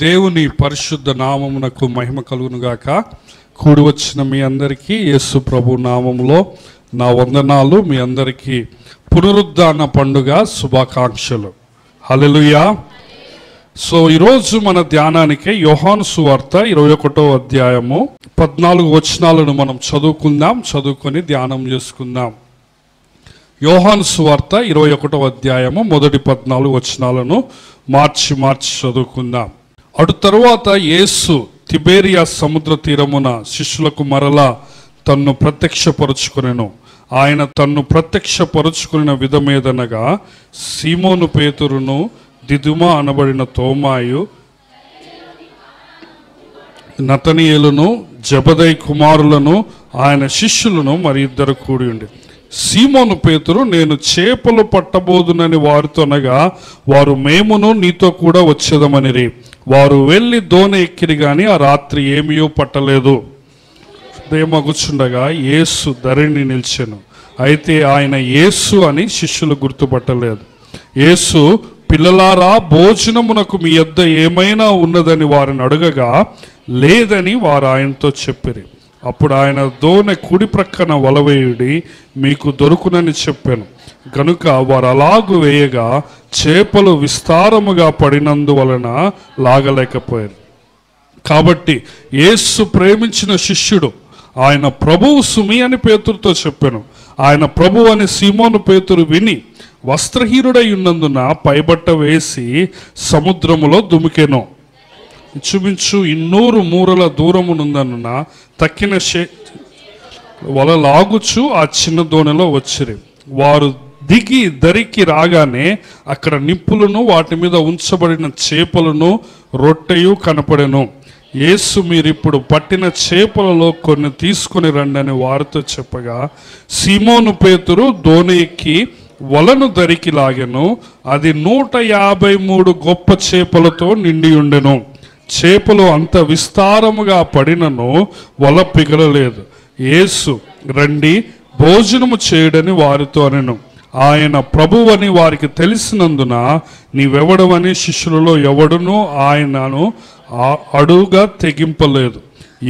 దేవుని పరిశుద్ధ నామమునకు మహిమ కలుగునుగాక. కూడి వచ్చిన మీ అందరికీ యేసు ప్రభు నామములో నా వందనాలు. మీ అందరికీ పునరుద్ధాన పండుగ శుభాకాంక్షలు. హల్లెలూయా. సో ఈరోజు మన ధ్యానానికి యోహాను సువార్త 21వ అధ్యాయము 14 వచనాలను మనం చదువుకొని ధ్యానం చేసుకుందాం. యోహాను సువార్త 21వ అధ్యాయము మొదటి 14 వచనాలను మార్చి చదువుకుందాం. అటు తరువాత యేసు తిబేరియా సముద్ర తీరమున శిష్యులకు మరలా తన్ను ప్రత్యక్షపరుచుకొనెను. ఆయన తన్ను ప్రత్యక్షపరుచుకున్న విధమేదనగా సీమోను పేతురును, దిదుమ అనబడిన తోమాయు, నతనీయేలును, జబదయి కుమారులను, ఆయన శిష్యులను మరి ఇద్దరు కూడి ఉండి. సీమోను పేతురు, నేను చేపలు పట్టబోదునని వారితో అనగా, వారు మేమును నీతో కూడా వచ్చేదమనిరి. వారు వెళ్ళి దోణి ఎక్కిరి గాని ఆ రాత్రి ఏమీయో పట్టలేదు. ఉదయమగుచుండగా యేసు ధరణి నిలిచెను. అయితే ఆయన యేసు అని శిష్యులు గుర్తుపట్టలేదు. యేసు, పిల్లలారా, భోజనమునకు మీ యొద్ద ఏమైనా ఉన్నదని వారిని అడగగా, లేదని వారు ఆయనతో చెప్పిరి. అప్పుడు ఆయన దోణి కుడి ప్రక్కన వలవేయుడి, మీకు దొరుకునని చెప్పాను. గనుక వారు అలాగు వేయగా చేపలు విస్తారముగా పడినందువలన లాగలేకపోయారు. కాబట్టి యేసు ప్రేమించిన శిష్యుడు, ఆయన ప్రభువు సుమి అని పేతురుతో చెప్పాను. ఆయన ప్రభు అని సీమోను పేతురు విని వస్త్రహీనుడై ఉన్నందున పైబట్ట వేసి సముద్రములో దుమికెను. ఇంచుమించు 200 మూరల దూరమునుందన్న తక్కిన వల లాగుచు ఆ చిన్న దోణిలో వచ్చిరి. వారు దిగి దరికి రాగానే అక్కడ నిప్పులను, వాటి మీద ఉంచబడిన చేపలను, రొట్టెయు కనపడెను. యేసు, మీరిప్పుడు పట్టిన చేపలలో కొన్ని తీసుకుని రండి అని వారితో చెప్పగా, సీమోను పేతురు దోణి ఎక్కి వలను దరికి లాగెను. అది 153 గొప్ప చేపలతో నిండి ఉండెను. చేపలు అంత విస్తారముగా పడినను వల పిగలలేదు. యేసు, రండి భోజనము చేయడని వారితో అనెను. ఆయన ప్రభువని వారికి తెలిసినందున, నీవెవడవని శిష్యులలో ఎవడునూ ఆయనను అడుగా తెగింపలేదు.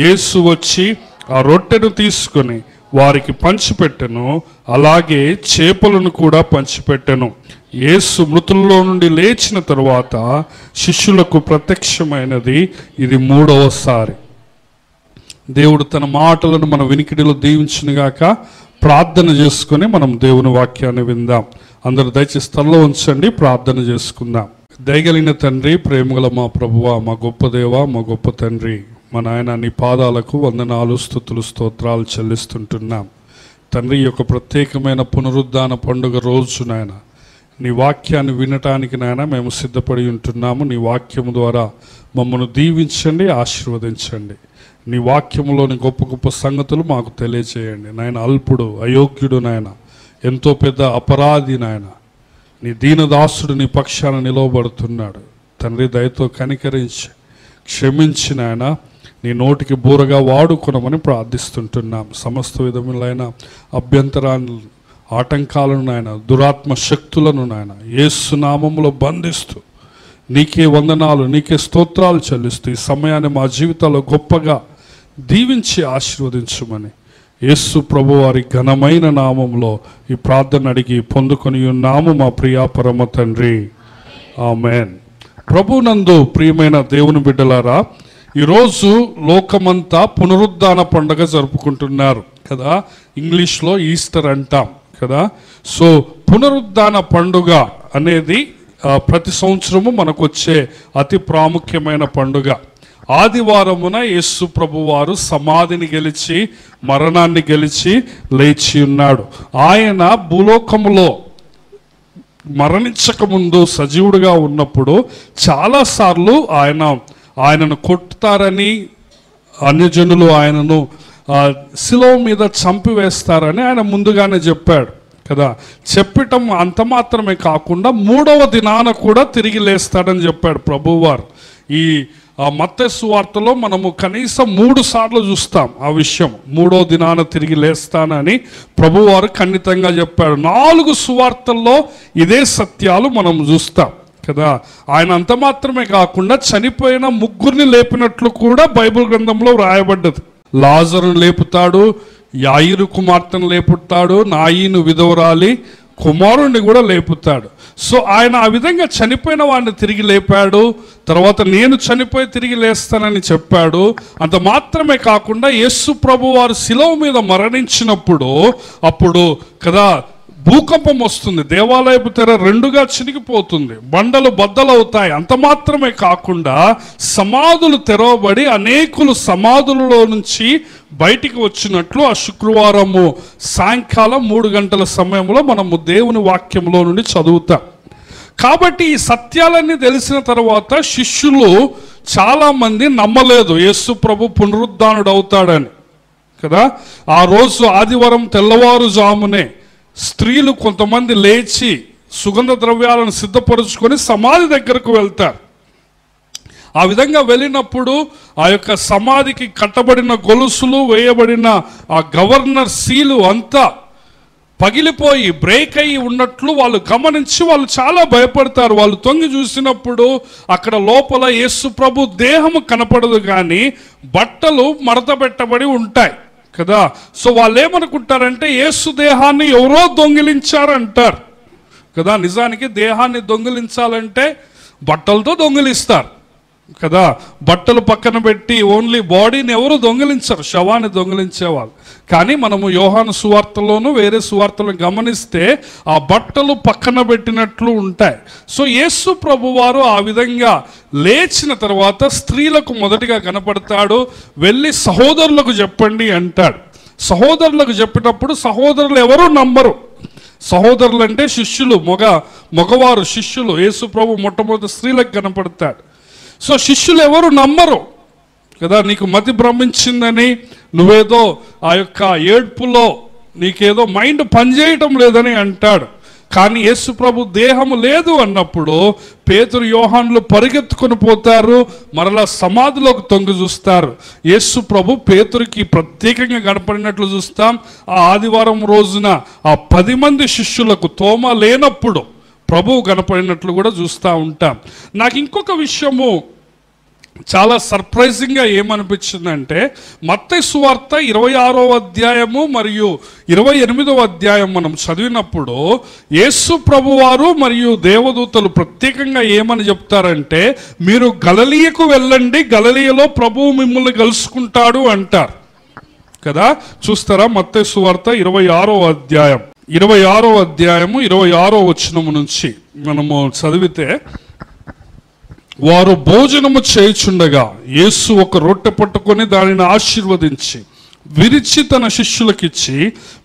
యేసు వచ్చి ఆ రొట్టెను తీసుకొని వారికి పంచిపెట్టెను. అలాగే చేపలను కూడా పంచిపెట్టెను. యేసు మృతుల్లో నుండి లేచిన తరువాత శిష్యులకు ప్రత్యక్షమైనది ఇది 3వసారి. దేవుడు తన మాటలను మన వినికిడిలో దీవించునుగాక. ప్రార్థన చేసుకుని మనం దేవుని వాక్యాన్ని విందాం. అందరూ దయచేసి స్థలంలో ఉంచండి, ప్రార్థన చేసుకుందాం. దయగలిగిన తండ్రి, ప్రేమగల మా ప్రభువా, మా గొప్ప దేవ, మా గొప్ప తండ్రి, మా నాయన, నీ పాదాలకు వందనాలు, స్తుతులు, స్తోత్రాలు చెల్లిస్తుంటున్నాం. తండ్రి, యొక్క ప్రత్యేకమైన పునరుద్ధాన పండుగ రోజు నాయన నీ వాక్యాన్ని వినటానికి నాయన మేము సిద్ధపడి ఉంటున్నాము. నీ వాక్యము ద్వారా మమ్మల్ని దీవించండి, ఆశీర్వదించండి. నీ వాక్యములోని గొప్ప గొప్ప సంగతులు మాకు తెలియజేయండి నాయన. అల్పుడు, అయోగ్యుడు నాయన, ఎంతో పెద్ద అపరాధి నాయన, నీ దీనదాసుడు నీ పక్షాన నిలవబడుతున్నాడు. తండ్రి, దయతో కనికరించి క్షమించి నాయన నీ నోటికి బూరగా వాడుకొనమని ప్రార్థిస్తుంటున్నాం. సమస్త విధములైన అభ్యంతరాలను, ఆటంకాలను నాయన, దురాత్మ శక్తులను నాయన యేసు నామములో బంధిస్తూ నీకే వందనాలు, నీకే స్తోత్రాలు చెల్లిస్తూ ఈ సమయాన్ని మా జీవితాల్లో గొప్పగా దీవించి ఆశీర్వదించమని యేసు ప్రభు వారి ఘనమైన నామంలో ఈ ప్రార్థన అడిగి పొందుకొని ఉన్నాము మా ప్రియా పరమ తండ్రి, ఆమేన్. ప్రభునందు ప్రియమైన దేవుని బిడ్డలారా, ఈరోజు లోకమంతా పునరుద్ధాన పండుగ జరుపుకుంటున్నారు కదా. ఇంగ్లీష్లో ఈస్టర్ అంటాం కదా. సో పునరుద్ధాన పండుగ అనేది ప్రతి సంవత్సరము మనకు వచ్చే అతి ప్రాముఖ్యమైన పండుగ. ఆదివారమున యేసు ప్రభు వారు సమాధిని గెలిచి, మరణాన్ని గెలిచి లేచి ఉన్నాడు. ఆయన భూలోకములో మరణించకముందు సజీవుడిగా ఉన్నప్పుడు చాలాసార్లు ఆయనను కొట్టుతారని, అన్యజనులు ఆయనను శిలువ మీద చంపివేస్తారని ఆయన ముందుగానే చెప్పాడు కదా. చెప్పటం అంత మాత్రమే కాకుండా 3వ దినాన కూడా తిరిగి లేస్తాడని చెప్పాడు ప్రభువారు. ఈ మత్తయి సువార్తలో మనము కనీసం 3 సార్లు చూస్తాం ఆ విషయం. 3వ దినాన తిరిగి లేస్తానని ప్రభువారు ఖండితంగా చెప్పాడు. 4 సువార్తల్లో ఇదే సత్యాలు మనం చూస్తాం కదా. ఆయన అంత మాత్రమే కాకుండా చనిపోయిన ముగ్గురిని లేపినట్లు కూడా బైబిల్ గ్రంథంలో వ్రాయబడ్డది. లాజరును లేపుతాడు, యాయిరు కుమార్తెను లేపుతాడు, నాయీను విధవరాలి కుమారుణ్ణి కూడా లేపుతాడు. సో ఆయన ఆ విధంగా చనిపోయిన వాడిని తిరిగి లేపాడు. తర్వాత నేను చనిపోయి తిరిగి లేస్తానని చెప్పాడు. అంత మాత్రమే కాకుండా యేసు ప్రభు వారు శిలువ మీద మరణించినప్పుడు అప్పుడు కదా భూకంపం వస్తుంది, దేవాలయపు తెర రెండుగా చినిగిపోతుంది, బండలు బద్దలవుతాయి. అంత మాత్రమే కాకుండా సమాధులు తెరవబడి అనేకులు సమాధులలో నుంచి బయటికి వచ్చినట్లు ఆ శుక్రవారము సాయంకాలం 3 గంటల సమయంలో మనము దేవుని వాక్యంలో నుండి చదువుతాం. కాబట్టి ఈ సత్యాలన్నీ తెలిసిన తర్వాత శిష్యులు చాలామంది నమ్మలేదు యేసు ప్రభు పునరుద్ధానుడు అవుతాడని కదా. ఆ రోజు ఆదివారం తెల్లవారుజామునే స్త్రీలు కొంతమంది లేచి సుగంధ ద్రవ్యాలను సిద్ధపరుచుకొని సమాధి దగ్గరకు వెళ్తారు. ఆ విధంగా వెళ్ళినప్పుడు ఆ యొక్క సమాధికి కట్టబడిన గొలుసులు, వేయబడిన ఆ గవర్నర్ సీలు అంతా పగిలిపోయి బ్రేక్ అయ్యి ఉన్నట్లు వాళ్ళు గమనించి వాళ్ళు చాలా భయపడతారు. వాళ్ళు తొంగి చూసినప్పుడు అక్కడ లోపల యేసు ప్రభు దేహము కనపడదు, కానీ బట్టలు మడత పెట్టబడి ఉంటాయి కదా. సో వాళ్ళు ఏమనుకుంటారంటే యేసు దేహాన్ని ఎవరో దొంగిలించారంటారు కదా. నిజానికి దేహాన్ని దొంగిలించాలంటే బట్టలతో దొంగిలిస్తారు కదా. బట్టలు పక్కన పెట్టి ఓన్లీ బాడీని ఎవరు దొంగిలించరు, శవాన్ని దొంగిలించేవాళ్ళు. కానీ మనము యోహాను సువార్తలోను వేరే సువార్తలను గమనిస్తే ఆ బట్టలు పక్కన పెట్టినట్లు ఉంటాయి. సో యేసు ప్రభు వారు ఆ విధంగా లేచిన తర్వాత స్త్రీలకు మొదటిగా కనపడతాడు. వెళ్ళి సహోదరులకు చెప్పండి అంటాడు. సహోదరులకు చెప్పినప్పుడు సహోదరులు ఎవరు నమ్మరు. సహోదరులు అంటే శిష్యులు, మగవారు శిష్యులు. యేసు ప్రభు మొట్టమొదటి స్త్రీలకు కనపడతాడు. సో శిష్యులు ఎవరు నమ్మరు కదా. నీకు మతి భ్రమించిందని, నువ్వేదో ఆ యొక్క ఏడ్పులో నీకేదో మైండ్ పనిచేయటం లేదని అంటాడు. కానీ యేసు ప్రభు దేహము లేదు అన్నప్పుడు పేతురు, యోహానులు పరిగెత్తుకొని పోతారు, మరలా సమాధిలోకి తొంగి చూస్తారు. యేసు ప్రభు పేతురికి ప్రత్యేకంగా కనపడినట్లు చూస్తాం. ఆ ఆదివారం రోజున ఆ 10 మంది శిష్యులకు తోమ లేనప్పుడు ప్రభువు కనపడినట్లు కూడా చూస్తూ ఉంటాం. నాకు ఇంకొక విషయము చాలా సర్ప్రైజింగ్గా ఏమనిపించిందంటే, మత్తయి సువార్త 26వ అధ్యాయము మరియు 28వ అధ్యాయం మనం చదివినప్పుడు యేసు ప్రభువారు మరియు దేవదూతలు ప్రత్యేకంగా ఏమని చెప్తారంటే, మీరు గలిలయకు వెళ్ళండి, గలిలయలో ప్రభువు మిమ్మల్ని కలుసుకుంటాడు అంటారు కదా. చూస్తారా, మత్తయి సువార్త 26వ అధ్యాయం 26వ వచనము నుంచి మనము చదివితే, వారు భోజనము చేయుచుండగా యేసు ఒక రొట్టె పట్టుకొని దానిని ఆశీర్వదించి విరిచి తన శిష్యులకిచ్చి,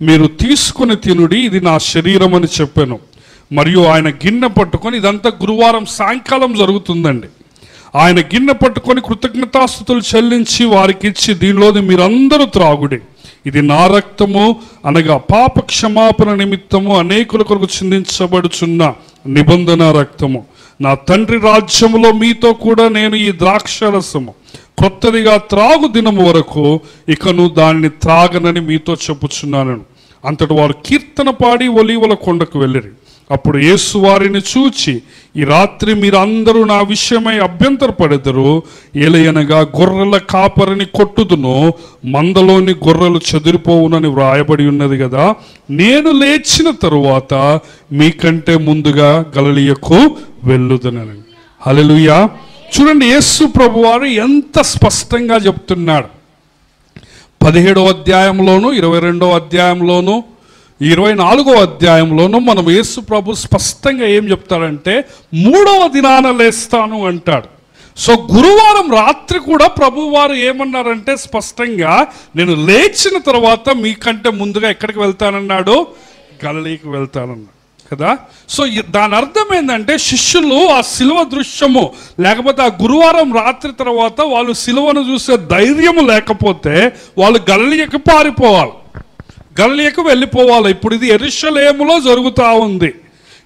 మీరు తీసుకుని తినుడి, ఇది నా శరీరం అని చెప్పాను. మరియు ఆయన గిన్నె పట్టుకొని, ఇదంతా గురువారం సాయంకాలం జరుగుతుందండి. ఆయన గిన్నె పట్టుకొని కృతజ్ఞతాస్తుతులు చెల్లించి వారికి ఇచ్చి, దీనిలోని మీరందరూ త్రాగుడి, ఇది నా రక్తము, అనగా పాప క్షమాపణ నిమిత్తము అనేకుల కొరకు చిందించబడుచున్న నిబంధన రక్తము. నా తండ్రి రాజ్యములో మీతో కూడా నేను ఈ ద్రాక్షరసము కొత్తదిగా త్రాగు దినము వరకు ఇకను దాన్ని త్రాగనని మీతో చెప్పుచున్నాను. అంతటి వారు కీర్తన పాడి ఒలీవల కొండకు వెళ్ళిరి. అప్పుడు యేసు వారిని చూచి, ఈ రాత్రి మీరు అందరూ నా విషయమై అభ్యంతరపడెదరు. ఏలయనగా గొర్రెల కాపరిని కొట్టుదును, మందలోని గొర్రెలు చెదిరిపోవునని వ్రాయబడి ఉన్నది కదా. నేను లేచిన తరువాత మీకంటే ముందుగా గలిలయకు వెళ్ళుదనని. హల్లెలూయా. చూడండి, యేసు ప్రభువారు ఎంత స్పష్టంగా చెప్తున్నాడు. 17వ అధ్యాయంలోను, 22వ అధ్యాయంలోను, 24వ అధ్యాయంలోనూ మనం యేసు ప్రభు స్పష్టంగా ఏం చెప్తాడంటే, 3వ దినాన లేస్తాను అంటాడు. సో గురువారం రాత్రి కూడా ప్రభువారు ఏమన్నారంటే స్పష్టంగా, నేను లేచిన తర్వాత మీకంటే ముందుగా ఎక్కడికి వెళ్తానన్నాడు, గలిలయకు వెళ్తానన్నాడు కదా. సో దాని అర్థం ఏంటంటే, శిష్యులు ఆ శిలువ దృశ్యము లేకపోతే ఆ గురువారం రాత్రి తర్వాత వాళ్ళు శిలువను చూసే ధైర్యము లేకపోతే వాళ్ళు గలిలయకు పారిపోవాలి, గలిలయకు వెళ్ళిపోవాలి. ఇప్పుడు ఇది యెరూషలేములో జరుగుతూ ఉంది.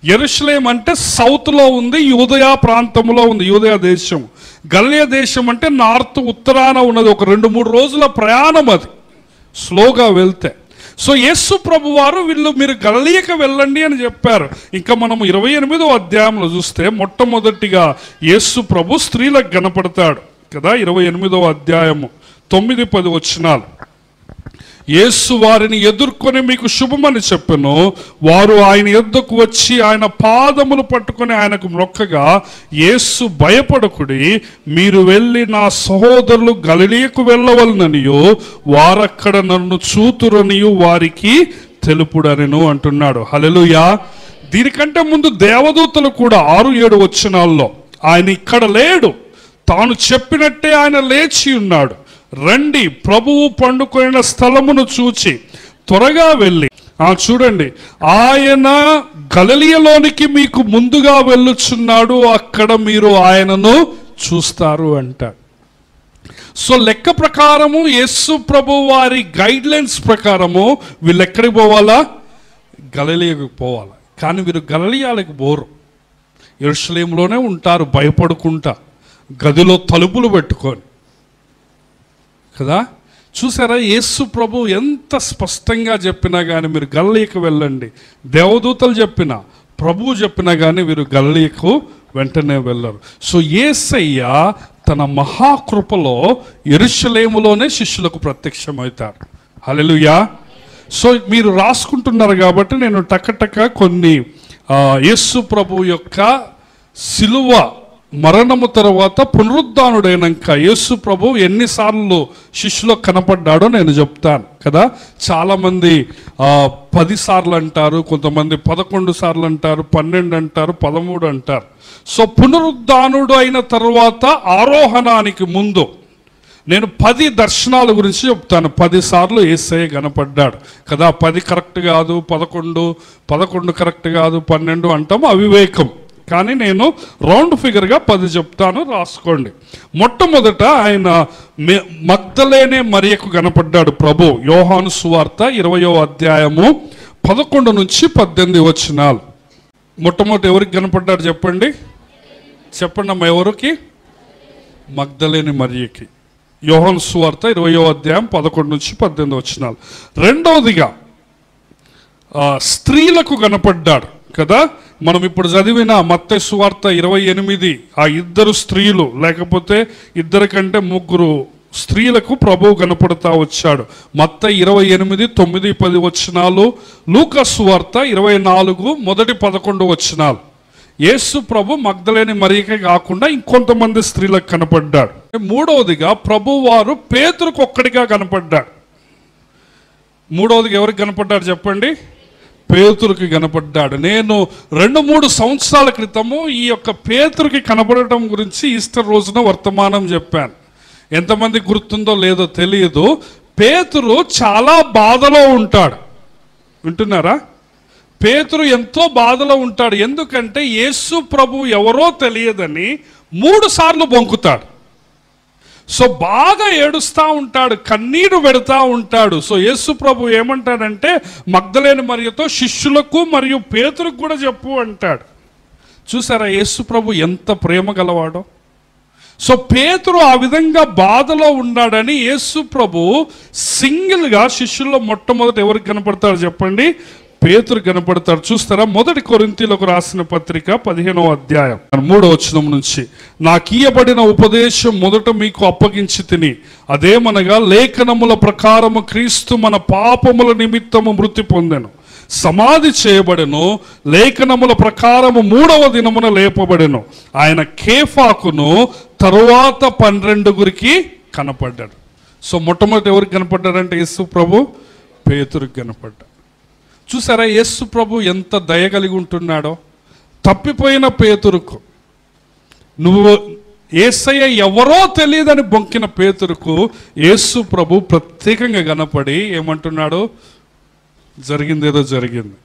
యెరూషలేం అంటే సౌత్లో ఉంది, యూదయ ప్రాంతంలో ఉంది, యూదయ దేశం. గలిలయ దేశం అంటే నార్త్ ఉత్తరాన ఉన్నది. ఒక 2-3 రోజుల ప్రయాణం అది, స్లోగా వెళ్తే. సో యేసు ప్రభు వారు మీరు గలిలయకి వెళ్ళండి అని చెప్పారు. ఇంకా మనం 28వ అధ్యాయంలో చూస్తే మొట్టమొదటిగా యేసు ప్రభు స్త్రీలకు కనపడతాడు కదా. 28వ అధ్యాయము 9-10 వచనాలు. యేసు వారిని ఎదుర్కొని మీకు శుభమని చెప్పెను. వారు ఆయన యొద్దకు వచ్చి ఆయన పాదములు పట్టుకొని ఆయనకు మొక్కగా, యేసు భయపడకుడి, మీరు వెళ్ళి నా సహోదరులు గలిలయకు వెళ్ళవలననియో వారక్కడ నన్ను చూతురనియు వారికి తెలుపుడనెను అంటున్నాడు. హల్లెలూయా. దీనికంటే ముందు దేవదూతలు కూడా 6-7 వచనాల్లో ఆయన ఇక్కడ లేడు, తాను చెప్పినట్టే ఆయన లేచి ఉన్నాడు, రండి ప్రభువు పండుకొనిన స్థలమును చూచి త్వరగా వెళ్ళి చూడండి ఆయన గలిలయలోనికి మీకు ముందుగా వెళ్ళుచున్నాడు, అక్కడ మీరు ఆయనను చూస్తారు అంటాడు. సో లెక్క ప్రకారము యేసు ప్రభు వారి గైడ్ లైన్స్ ప్రకారము వీళ్ళు ఎక్కడికి పోవాలా? గలిలయకు పోవాలా. కానీ వీరు గలిలయకు పోరు, యెరూషలేములోనే ఉంటారు భయపడుకుంటా, గదిలో తలుపులు పెట్టుకొని కదా. చూసారా, యేసు ప్రభు ఎంత స్పష్టంగా చెప్పినా కానీ మీరు గలిలయకు వెళ్ళండి, దేవదూతలు చెప్పినా ప్రభువు చెప్పినా కానీ వీరు గలిలయకు వెంటనే వెళ్ళరు. సో యేసయ్య తన మహాకృపలో యెరూషలేములోనే శిష్యులకు ప్రత్యక్షమవుతాడు. హల్లెలూయా. సో మీరు రాసుకుంటున్నారు కాబట్టి నేను టకటక కొన్ని యేసు ప్రభు యొక్క శిలువ మరణము తర్వాత పునరుద్ధానుడైనాక యేసు ప్రభు ఎన్నిసార్లు శిష్యులకు కనపడ్డాడో నేను చెప్తాను కదా. చాలామంది 10 సార్లు అంటారు, కొంతమంది 11 సార్లు అంటారు, 12 అంటారు, 13 అంటారు. సో పునరుద్ధానుడు అయిన తర్వాత ఆరోహణానికి ముందు నేను 10 దర్శనాల గురించి చెప్తాను. 10 సార్లు యేసయ్య కనపడ్డాడు కదా. 10 కరెక్ట్ కాదు, 11 కరెక్ట్ కాదు, 12 అంటాము, అవివేకం. కానీ నేను రౌండ్ ఫిగర్గా 10 చెప్తాను, రాసుకోండి. మొట్టమొదట ఆయన మగ్దలేనే మరియకు కనపడ్డాడు ప్రభు. యోహాను సువార్త 20వ అధ్యాయము 11-18 వచనాలు. మొట్టమొదటి ఎవరికి కనపడ్డాడు చెప్పండి, చెప్పండి అమ్మ, ఎవరికి? మగ్దలేని మరియకి. యోహాను సువార్త 20వ అధ్యాయం 11-18 వచనాలు. రెండవదిగా స్త్రీలకు కనపడ్డాడు కదా. మనం ఇప్పుడు చదివిన మత్తయి సువార్త 28 ఆ 2 స్త్రీలు లేకపోతే 2 కంటే 3 స్త్రీలకు ప్రభువు కనపడతా వచ్చాడు. మత్తయి 28 9-10 వచనాలు, లూకా సువార్త 24 మొదటి 11 వచనాలు. యేసు ప్రభు మగ్దలేని మరియకే కాకుండా ఇంకొంతమంది స్త్రీలకు కనపడ్డాడు. మూడవదిగా ప్రభు వారు పేతురుకు ఒక్కడిగా కనపడ్డాడు. మూడవదిగా ఎవరికి కనపడ్డాడు చెప్పండి? పేతురుకి కనపడ్డాడు. నేను 2-3 సంవత్సరాల క్రితము ఈ యొక్క పేతురుకి కనపడటం గురించి ఈస్టర్ రోజున వర్తమానం చెప్పాను. ఎంతమంది గుర్తుందో లేదో తెలియదు. పేతురు చాలా బాధలో ఉంటాడు. వింటున్నారా? పేతురు ఎంతో బాధలో ఉంటాడు. ఎందుకంటే యేసు ప్రభు ఎవరో తెలియదని 3 సార్లు బొంకుతాడు. సో బాగా ఏడుస్తూ ఉంటాడు, కన్నీరు పెడతా ఉంటాడు. సో యేసు ప్రభు ఏమంటాడంటే మగ్దలేని మరియతో శిష్యులకు మరియు పేతురుకు కూడా చెప్పు అంటాడు. చూసారా యేసు ప్రభు ఎంత ప్రేమ గలవాడో. సో పేతురు ఆ విధంగా బాధలో ఉన్నాడని యేసు ప్రభు సింగిల్గా శిష్యుల్లో మొట్టమొదటి ఎవరికి కనపడతాడు చెప్పండి? పేతురు కనపడతాడు. చూస్తారా, 1 కొరింథీయులకు రాసిన పత్రిక 15వ అధ్యాయం 3వ వచనం నుంచి, నాకు ఇయ్యబడిన ఉపదేశం మొదట మీకు అప్పగించి తిని, అదేమనగా లేఖనముల ప్రకారము క్రీస్తు మన పాపముల నిమిత్తము మృతి పొందెను, సమాధి చేయబడెను, లేఖనముల ప్రకారము 3వ దినమున లేపబడెను, ఆయన కేఫాకును తరువాత 12 కనపడ్డాడు. సో మొట్టమొదటి ఎవరికి కనపడ్డాడంటే యేసు ప్రభు పేతురుకి కనపడ్డాడు. చూసారా యేసు ప్రభు ఎంత దయ కలిగి ఉంటున్నాడో. తప్పిపోయిన పేతురుకు, నువ్వు యేసయ్య ఎవరో తెలియదని బొంకిన పేతురుకు యేసు ప్రభు ప్రత్యేకంగా కనపడి ఏమంటున్నాడు? జరిగిందేదో జరిగింది,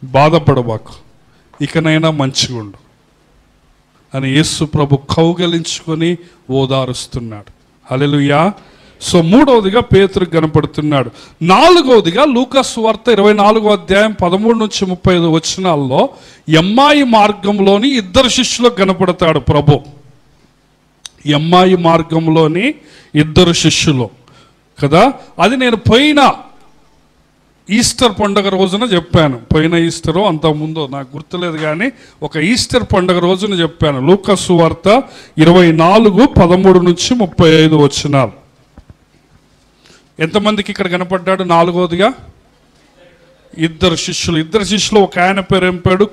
బాధపడబాకు, ఇకనైనా మంచిగా ఉండు అని యేసు ప్రభు కౌగలించుకొని ఓదారుస్తున్నాడు. హల్లెలూయా. సో మూడవదిగా పేతురుకు కనపడుతున్నాడు. నాలుగవదిగా లూకా సువార్త 24వ అధ్యాయం 13-35 వచనాల్లో ఎమ్మాయి మార్గంలోని 2 శిష్యులకు కనపడతాడు ప్రభు. ఎమ్మాయి మార్గంలోని 2 శిష్యులు కదా. అది నేను పోయిన ఈస్టర్ పండుగ రోజున చెప్పాను, పోయిన ఈస్టరో అంతకుముందో నాకు గుర్తులేదు, కానీ ఒక ఈస్టర్ పండుగ రోజున చెప్పాను. లూకా సువార్త 24:13-35 వచనాలు. ఎంతమందికి ఇక్కడ కనపడ్డాడు? నాలుగోదిగా ఇద్దరు శిష్యులు. ఒక ఆయన పేరు ఏం పేరు?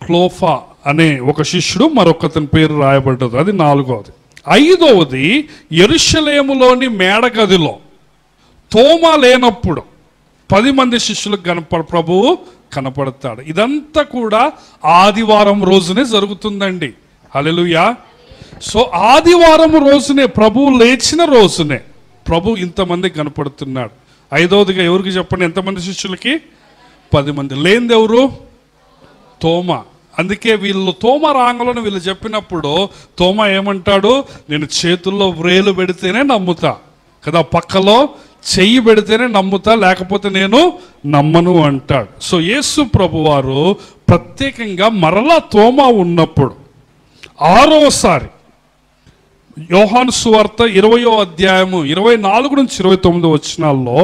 క్లోఫా అనే ఒక శిష్యుడు, మరొకతని పేరు రాయబడ్డది. అది నాలుగోది. ఐదవది యెరూషలేములోని మేడగదిలో తోమా లేనప్పుడు 10 మంది శిష్యులకు ప్రభువు కనపడతాడు. ఇదంతా కూడా ఆదివారం రోజునే జరుగుతుందండి. హల్లెలూయా. సో ఆదివారం రోజునే, ప్రభువు లేచిన రోజునే ప్రభు ఇంతమంది కనపడుతున్నాడు. ఐదవదిగా ఎవరికి చెప్పండి? ఎంతమంది శిష్యులకి? 10 మంది. లేనిది ఎవరు? తోమా. అందుకే తోమా రాంగలను వీళ్ళు చెప్పినప్పుడు తోమా ఏమంటాడు? నేను చేతుల్లో వ్రేలు పెడితేనే నమ్ముతా కదా, పక్కలో చెయ్యి పెడితేనే నమ్ముతా, లేకపోతే నేను నమ్మను అంటాడు. సో యేసు ప్రభువారు ప్రత్యేకంగా మరలా తోమా ఉన్నప్పుడు 6వసారి యోహాను సువార్త 20వ అధ్యాయము 24-29 వచనాల్లో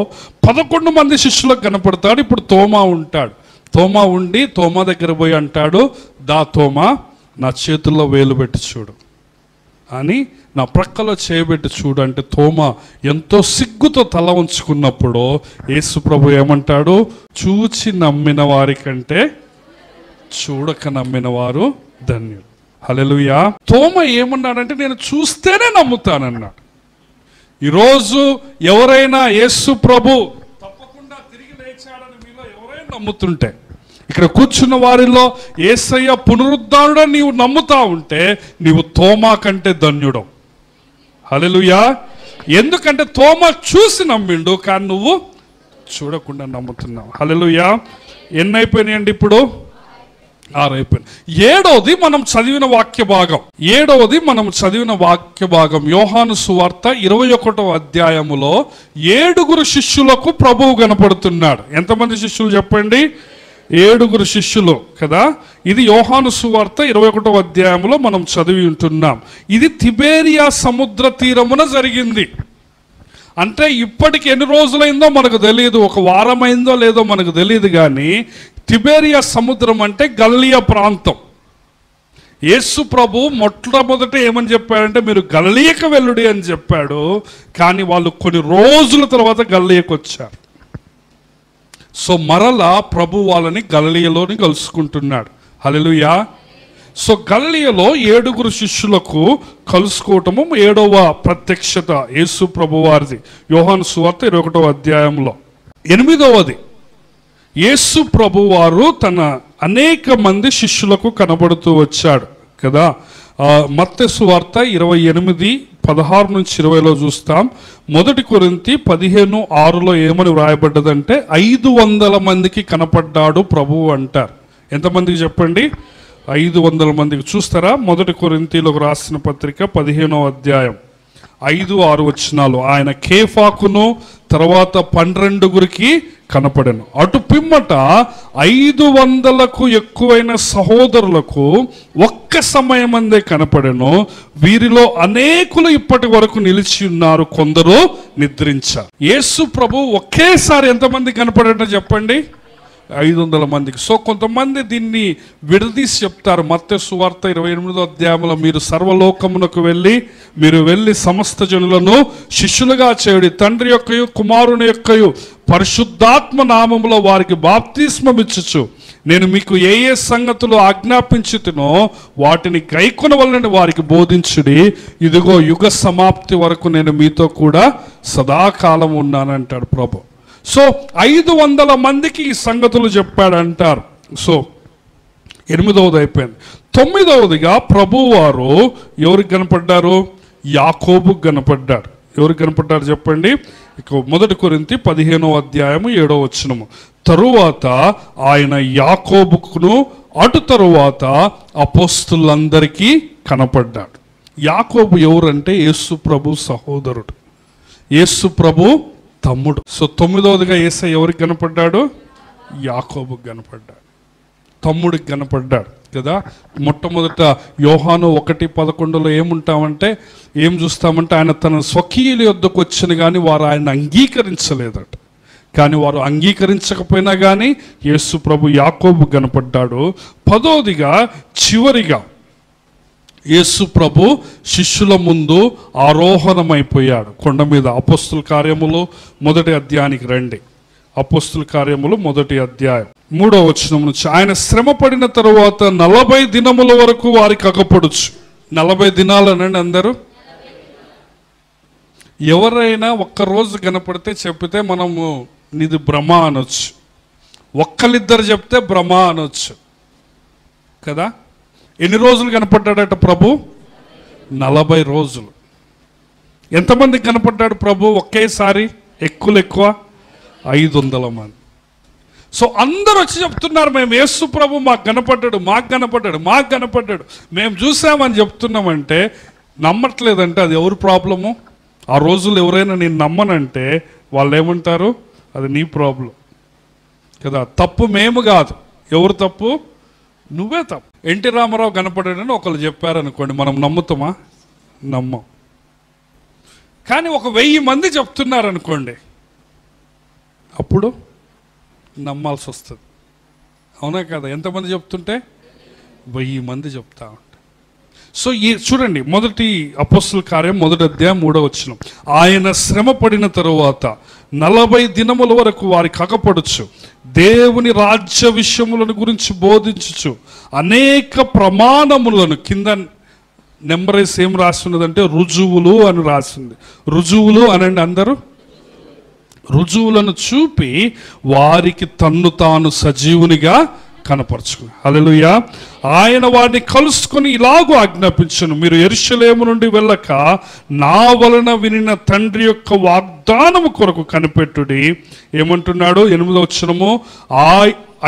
11 మంది శిష్యులకు కనపడతాడు. ఇప్పుడు తోమా ఉంటాడు. తోమా ఉండి తోమా దగ్గర పోయి అంటాడు, దా తోమా, నా చేతుల్లో వేలు పెట్టి చూడు అని, నా ప్రక్కలో చేయబెట్టి చూడు అంటే తోమా ఎంతో సిగ్గుతో తల ఉంచుకున్నప్పుడు యేసు ప్రభు ఏమంటాడు? చూచి నమ్మిన వారి కంటే చూడక నమ్మిన వారు ధన్యులు. హల్లెలూయా. తోమా ఏమన్నాడంటే నేను చూస్తేనే నమ్ముతానన్నాడు. ఈరోజు ఎవరైనా యేసు ప్రభు తప్పకుండా తిరిగి లేచాడని మీలో ఎవరైనా నమ్ముతుంటే, ఇక్కడ కూర్చున్న వారిలో యేసయ్య పునరుద్ధానుడని నీవు నమ్ముతా ఉంటే నీవు తోమా కంటే ధన్యుడు. హల్లెలూయా. ఎందుకంటే తోమా చూసి నమ్మిండు, కానీ నువ్వు చూడకుండా నమ్ముతున్నావు. హల్లెలూయా. ఎన్ని అయిపోయినాయండి ఇప్పుడు? 6 అయిపోయింది. ఏడవది మనం చదివిన వాక్య భాగం యోహాను సువార్త 21వ అధ్యాయములో 7 శిష్యులకు ప్రభువు కనపడుతున్నాడు. ఎంతమంది శిష్యులు చెప్పండి? 7 శిష్యులు కదా. ఇది యోహాను సువార్త 21వ అధ్యాయంలో మనం చదివి ఉంటున్నాం. ఇది తిబేరియా సముద్ర తీరమున జరిగింది. అంటే ఇప్పటికి ఎన్ని రోజులైందో మనకు తెలియదు, ఒక వారమైందో లేదో మనకు తెలియదు, కానీ తిబేరియా సముద్రం అంటే గలిలయ ప్రాంతం. యేసు ప్రభు మొట్టమొదట ఏమని చెప్పాడంటే మీరు గలిలయకు వెళ్ళుడి అని చెప్పాడు. కానీ వాళ్ళు కొన్ని రోజుల తర్వాత గలిలయకు వచ్చారు. సో మరలా ప్రభు వాళ్ళని గలిలయలోని కలుసుకుంటున్నాడు. హల్లెలూయా. సో గలిలయలో 7 శిష్యులకు కలుసుకోవటము 7వ ప్రత్యక్షత యేసు ప్రభు వారిది యోహాను సువార్త 21వ అధ్యాయంలో. 8వది యేసు ప్రభు వారు తన అనేక మంది శిష్యులకు కనబడుతూ వచ్చాడు కదా. మత్తయి సువార్త 28:16-20లో చూస్తాం. 1 కొరింథీ 15:6లో ఏమని వ్రాయబడ్డదంటే 500 మందికి కనపడ్డాడు ప్రభువు అంటారు. ఎంతమందికి చెప్పండి? 500 మందికి. చూస్తారా? 1 కొరింథీలకు రాసిన పత్రిక 15వ అధ్యాయం 5-6 వచనాలు. ఆయన కేఫాకును తర్వాత 12 కనపడెను. అటు పిమ్మట 500కు ఎక్కువైన సహోదరులకు ఒక్క సమయమందే కనపడెను. వీరిలో అనేకులు ఇప్పటి వరకు నిలిచి ఉన్నారు, కొందరు నిద్రించారు. యేసు ప్రభు ఒకేసారి ఎంతమంది కనపడట చెప్పండి? 500 మందికి. సో కొంతమంది దీన్ని విడదీసి చెప్తారు. మత్తయి సువార్త 28వ అధ్యాయంలో మీరు సర్వలోకమునకు వెళ్ళి సమస్త జనులను శిష్యులుగా చేయుడి, తండ్రి యొక్కయు కుమారుని యొక్కయు పరిశుద్ధాత్మ నామములో వారికి బాప్తిస్మమిచ్చుచు నేను మీకు ఏ సంగతులు ఆజ్ఞాపించుతునో వాటిని గైకొనవలెనని వారికి బోధించుడి. ఇదిగో యుగ సమాప్తి వరకు నేను మీతో కూడా సదాకాలం ఉన్నానంటాడు ప్రభు. సో 500 మందికి ఈ సంగతులు చెప్పాడంటారు. సో 8వది అయిపోయింది. 9వదిగా ప్రభువారు ఎవరికి కనపడ్డారు? యాకోబుకు కనపడ్డారు. ఎవరికి కనపడ్డారు చెప్పండి? 1 కొరింథీ 15వ అధ్యాయము 7వ వచనము. తరువాత ఆయన యాకోబుకును అటు తరువాత అపోస్తులందరికీ కనపడ్డాడు. యాకోబు ఎవరంటే యేసు ప్రభు సహోదరుడు, యేసు ప్రభు తమ్ముడు. సో 9వదిగా యేసయ్య ఎవరికి కనపడ్డాడు? యాకోబుకు కనపడ్డాడు, తమ్ముడికి కనపడ్డాడు. కదా. మొట్టమొదట యోహాను 1:11 ఏముంటామంటే ఏం చూస్తామంటే ఆయన తన స్వకీయుల యొద్దకు వచ్చిన కానీ వారు ఆయన అంగీకరించలేదట. కానీ వారు అంగీకరించకపోయినా కానీ యేసు ప్రభు యాకోబు కనపడ్డాడు. 10వదిగా చివరిగా యేసు ప్రభు శిష్యుల ముందు ఆరోహణమైపోయాడు కొండ మీద. అపోస్తుల కార్యములు 1వ అధ్యాయానికి రండి. అపోస్తుల కార్యములు 1వ అధ్యాయం 3వ వచనం నుంచి, ఆయన శ్రమ పడిన తరువాత 40 దినముల వరకు వారికి అగపడుచు. 40 దినాలు అనండి అందరూ. ఎవరైనా ఒక్కరోజు కనపడితే చెప్తే మనము నీది భ్రమ అనొచ్చు, ఒక్కరిద్దరు చెప్తే భ్రమ అనొచ్చు కదా. ఎన్ని రోజులు కనపడ్డాడట ప్రభు? 40 రోజులు. ఎంతమందికి కనపడ్డాడు ప్రభు ఒకేసారి? ఎక్కువ 500 మంది. సో అందరూ వచ్చి చెప్తున్నారు, మేము యేసు ప్రభు మాకు కనపడ్డాడు, మేము చూసామని చెప్తున్నామంటే నమ్మట్లేదంటే అది ఎవరు ప్రాబ్లము? ఆ రోజులు ఎవరైనా నేను నమ్మనంటే వాళ్ళు ఏమంటారు? అది నీ ప్రాబ్లం కదా. తప్పు మేము కాదు. ఎవరు తప్పు? నువ్వే తప్పు. ఎన్టీ రామారావు కనపడాడని ఒకళ్ళు చెప్పారనుకోండి, మనం నమ్ముతామా? నమ్మం. కానీ 1000 మంది చెప్తున్నారనుకోండి, అప్పుడు నమ్మాల్సి వస్తుంది. అవునా కదా? ఎంతమంది చెప్తుంటే? 1000 మంది చెప్తా ఉంటారు. సో ఈ చూడండి, మొదటి అపోస్తుల కార్యం 1వ అధ్యాయం 3వ వచనం, ఆయన శ్రమ పడిన తరువాత 40 దినముల వరకు వారికి అగపడుచు దేవుని రాజ్య విషయములను గురించి బోధించుచు అనేక ప్రమాణములను, కింద నెంబరేసి ఏం రాస్తున్నదంటే రుజువులు అని రాసింది. రుజువులు అనండి అందరూ. రుజువులను చూపి వారికి తన్ను తాను సజీవునిగా కనపరచుకుని. హల్లెలూయా. ఆయన వారిని కలుసుకొని ఇలాగూ ఆజ్ఞాపించను, మీరు యెరూషలేము నుండి వెళ్ళక నా వలన వినిన తండ్రి యొక్క వాగ్దానము కొరకు కనిపెట్టుడి. ఏమంటున్నాడు? 8వ వచనము,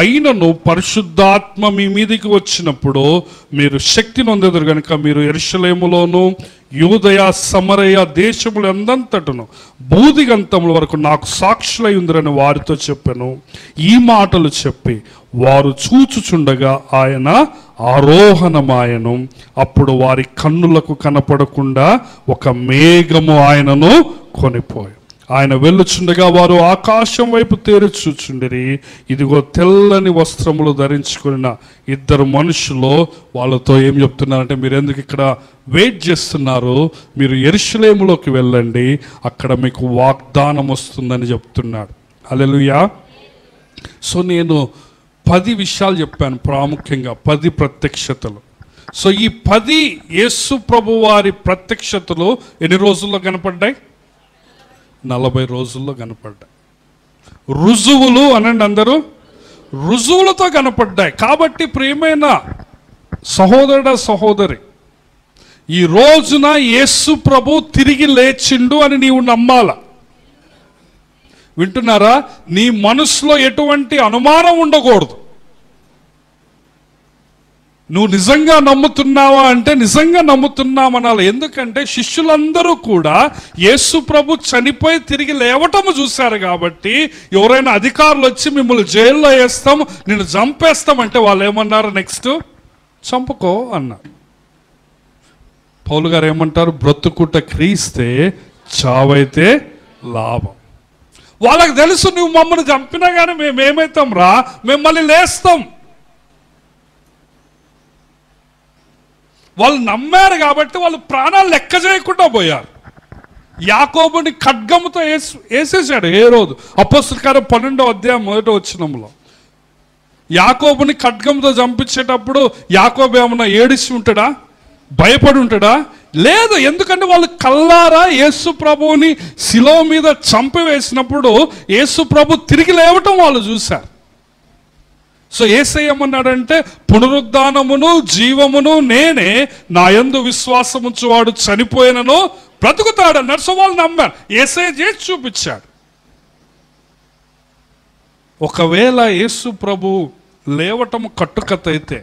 అయినను పరిశుద్ధాత్మ మీ మీదికి వచ్చినప్పుడు మీరు శక్తి నొందెదరు కనుక మీరు యెరూషలేములోను యూదయ సమరయ దేశములు ఎందంతటను బూదిగంతముల వరకు నాకు సాక్షులై ఉందిరని వారితో చెప్పాను. ఈ మాటలు చెప్పి వారు చూచుచుండగా ఆయన ఆరోహణమాయను. అప్పుడు వారి కన్నులకు కనపడకుండా ఒక మేఘము ఆయనను కొనిపోయి ఆయన వెళ్ళుచుండగా వారు ఆకాశం వైపు తేరి చూచుండిరి. ఇదిగో తెల్లని వస్త్రములు ధరించుకున్న 2 మనుషులు వాళ్ళతో ఏం చెప్తున్నారంటే, మీరు ఎందుకు ఇక్కడ వెయిట్ చేస్తున్నారు? మీరు యెరూషలేములోకి వెళ్ళండి, అక్కడ మీకు వాగ్దానం వస్తుందని చెప్తున్నాడు. హల్లెలూయా. సో నేను 10 విషయాలు చెప్పాను, ప్రాముఖ్యంగా 10 ప్రత్యక్షతలు. సో ఈ 10 యేసు ప్రభు వారి ప్రత్యక్షతలు ఎన్ని రోజుల్లో కనపడ్డాయి? 40 రోజుల్లో కనపడ్డాయి. రుజువులు అనండి అందరూ. రుజువులతో కనపడ్డాయి. కాబట్టి ప్రియమైన సహోదరుడా సహోదరి, ఈ రోజున యేసు ప్రభు తిరిగి లేచిండు అని నీవు నమ్మాల. వింటున్నారా? నీ మనసులో ఎటువంటి అనుమానం ఉండకూడదు. నువ్వు నిజంగా నమ్ముతున్నావా అంటే నిజంగా నమ్ముతున్నామనాలి. ఎందుకంటే శిష్యులందరూ కూడా యేసు ప్రభు చనిపోయి తిరిగి లేవటము చూశారు. కాబట్టి ఎవరైనా అధికారులు వచ్చి మిమ్మల్ని జైల్లో వేస్తాం, నిన్ను చంపేస్తామంటే వాళ్ళు ఏమన్నారు? నెక్స్ట్ చంపుకో అన్నారు. పౌలు గారు ఏమంటారు? బ్రతుకుట క్రీస్తే చావైతే లాభం. వాళ్ళకి తెలుసు, నువ్వు మమ్మల్ని చంపినా కానీ మేమేమైతాం రా, మేము మళ్ళీ లేస్తాం. వాళ్ళు నమ్మారు కాబట్టి వాళ్ళు ప్రాణాలు లెక్క చేయకుండా పోయారు. యాకోబుని ఖడ్గముతో వేసేసాడు ఏ రోజు. అపోస్తలుల కార్యం 12వ అధ్యాయం 1వ వచనంలో యాకోబుని ఖడ్గంతో చంపించేటప్పుడు యాకోబు ఏమన్నా ఏడిసి ఉంటాడా? భయపడి ఉంటాడా? లేదు. ఎందుకంటే వాళ్ళు కల్లారా యేసు ప్రభువుని శిలువ మీద చంపివేసినప్పుడు యేసు ప్రభు తిరిగి లేవటం వాళ్ళు చూశారు. సో యేసయ్య ఏమన్నాడంటే, పునరుద్ధానమును జీవమును నేనే, నా యందు విశ్వాసముంచువాడు చనిపోయినను బ్రతుకుతాడన్నాడు. సో వాళ్ళు నమ్మారు. యేసయ్య చేసి చూపించాడు. ఒకవేళ యేసు ప్రభు లేవటము కట్టుకథ అయితే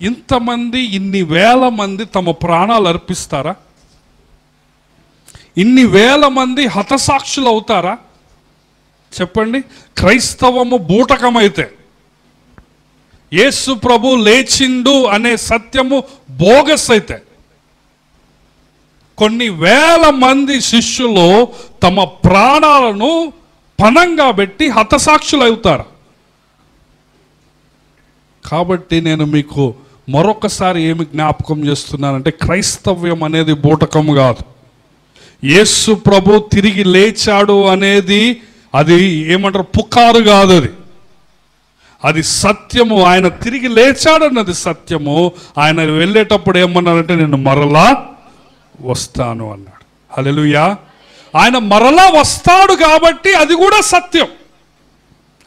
ఇంతమంది, ఇన్ని వేల మంది తమ ప్రాణాలు అర్పిస్తారా? ఇన్ని వేల మంది హతసాక్షులు అవుతారా? చెప్పండి. క్రైస్తవము బూటకమైతే యేసు ప్రభు లేచిండు అనే సత్యము బోగస్ అయితే కొన్ని వేల మంది శిష్యులు తమ ప్రాణాలను పణంగా పెట్టి హతసాక్షులు అవుతారు. కాబట్టి నేను మీకు మరొకసారి ఏమి జ్ఞాపకం చేస్తున్నానంటే, క్రైస్తవ్యం అనేది బూటకం కాదు. యేసు ప్రభు తిరిగి లేచాడు అనేది అది ఏమంటారు, పుకారు కాదు, అది సత్యము. ఆయన తిరిగి లేచాడన్నది సత్యము. ఆయన వెళ్ళేటప్పుడు ఏమన్నారంటే, నేను మరలా వస్తాను అన్నాడు. హల్లెలూయా. ఆయన మరలా వస్తాడు కాబట్టి అది కూడా సత్యం.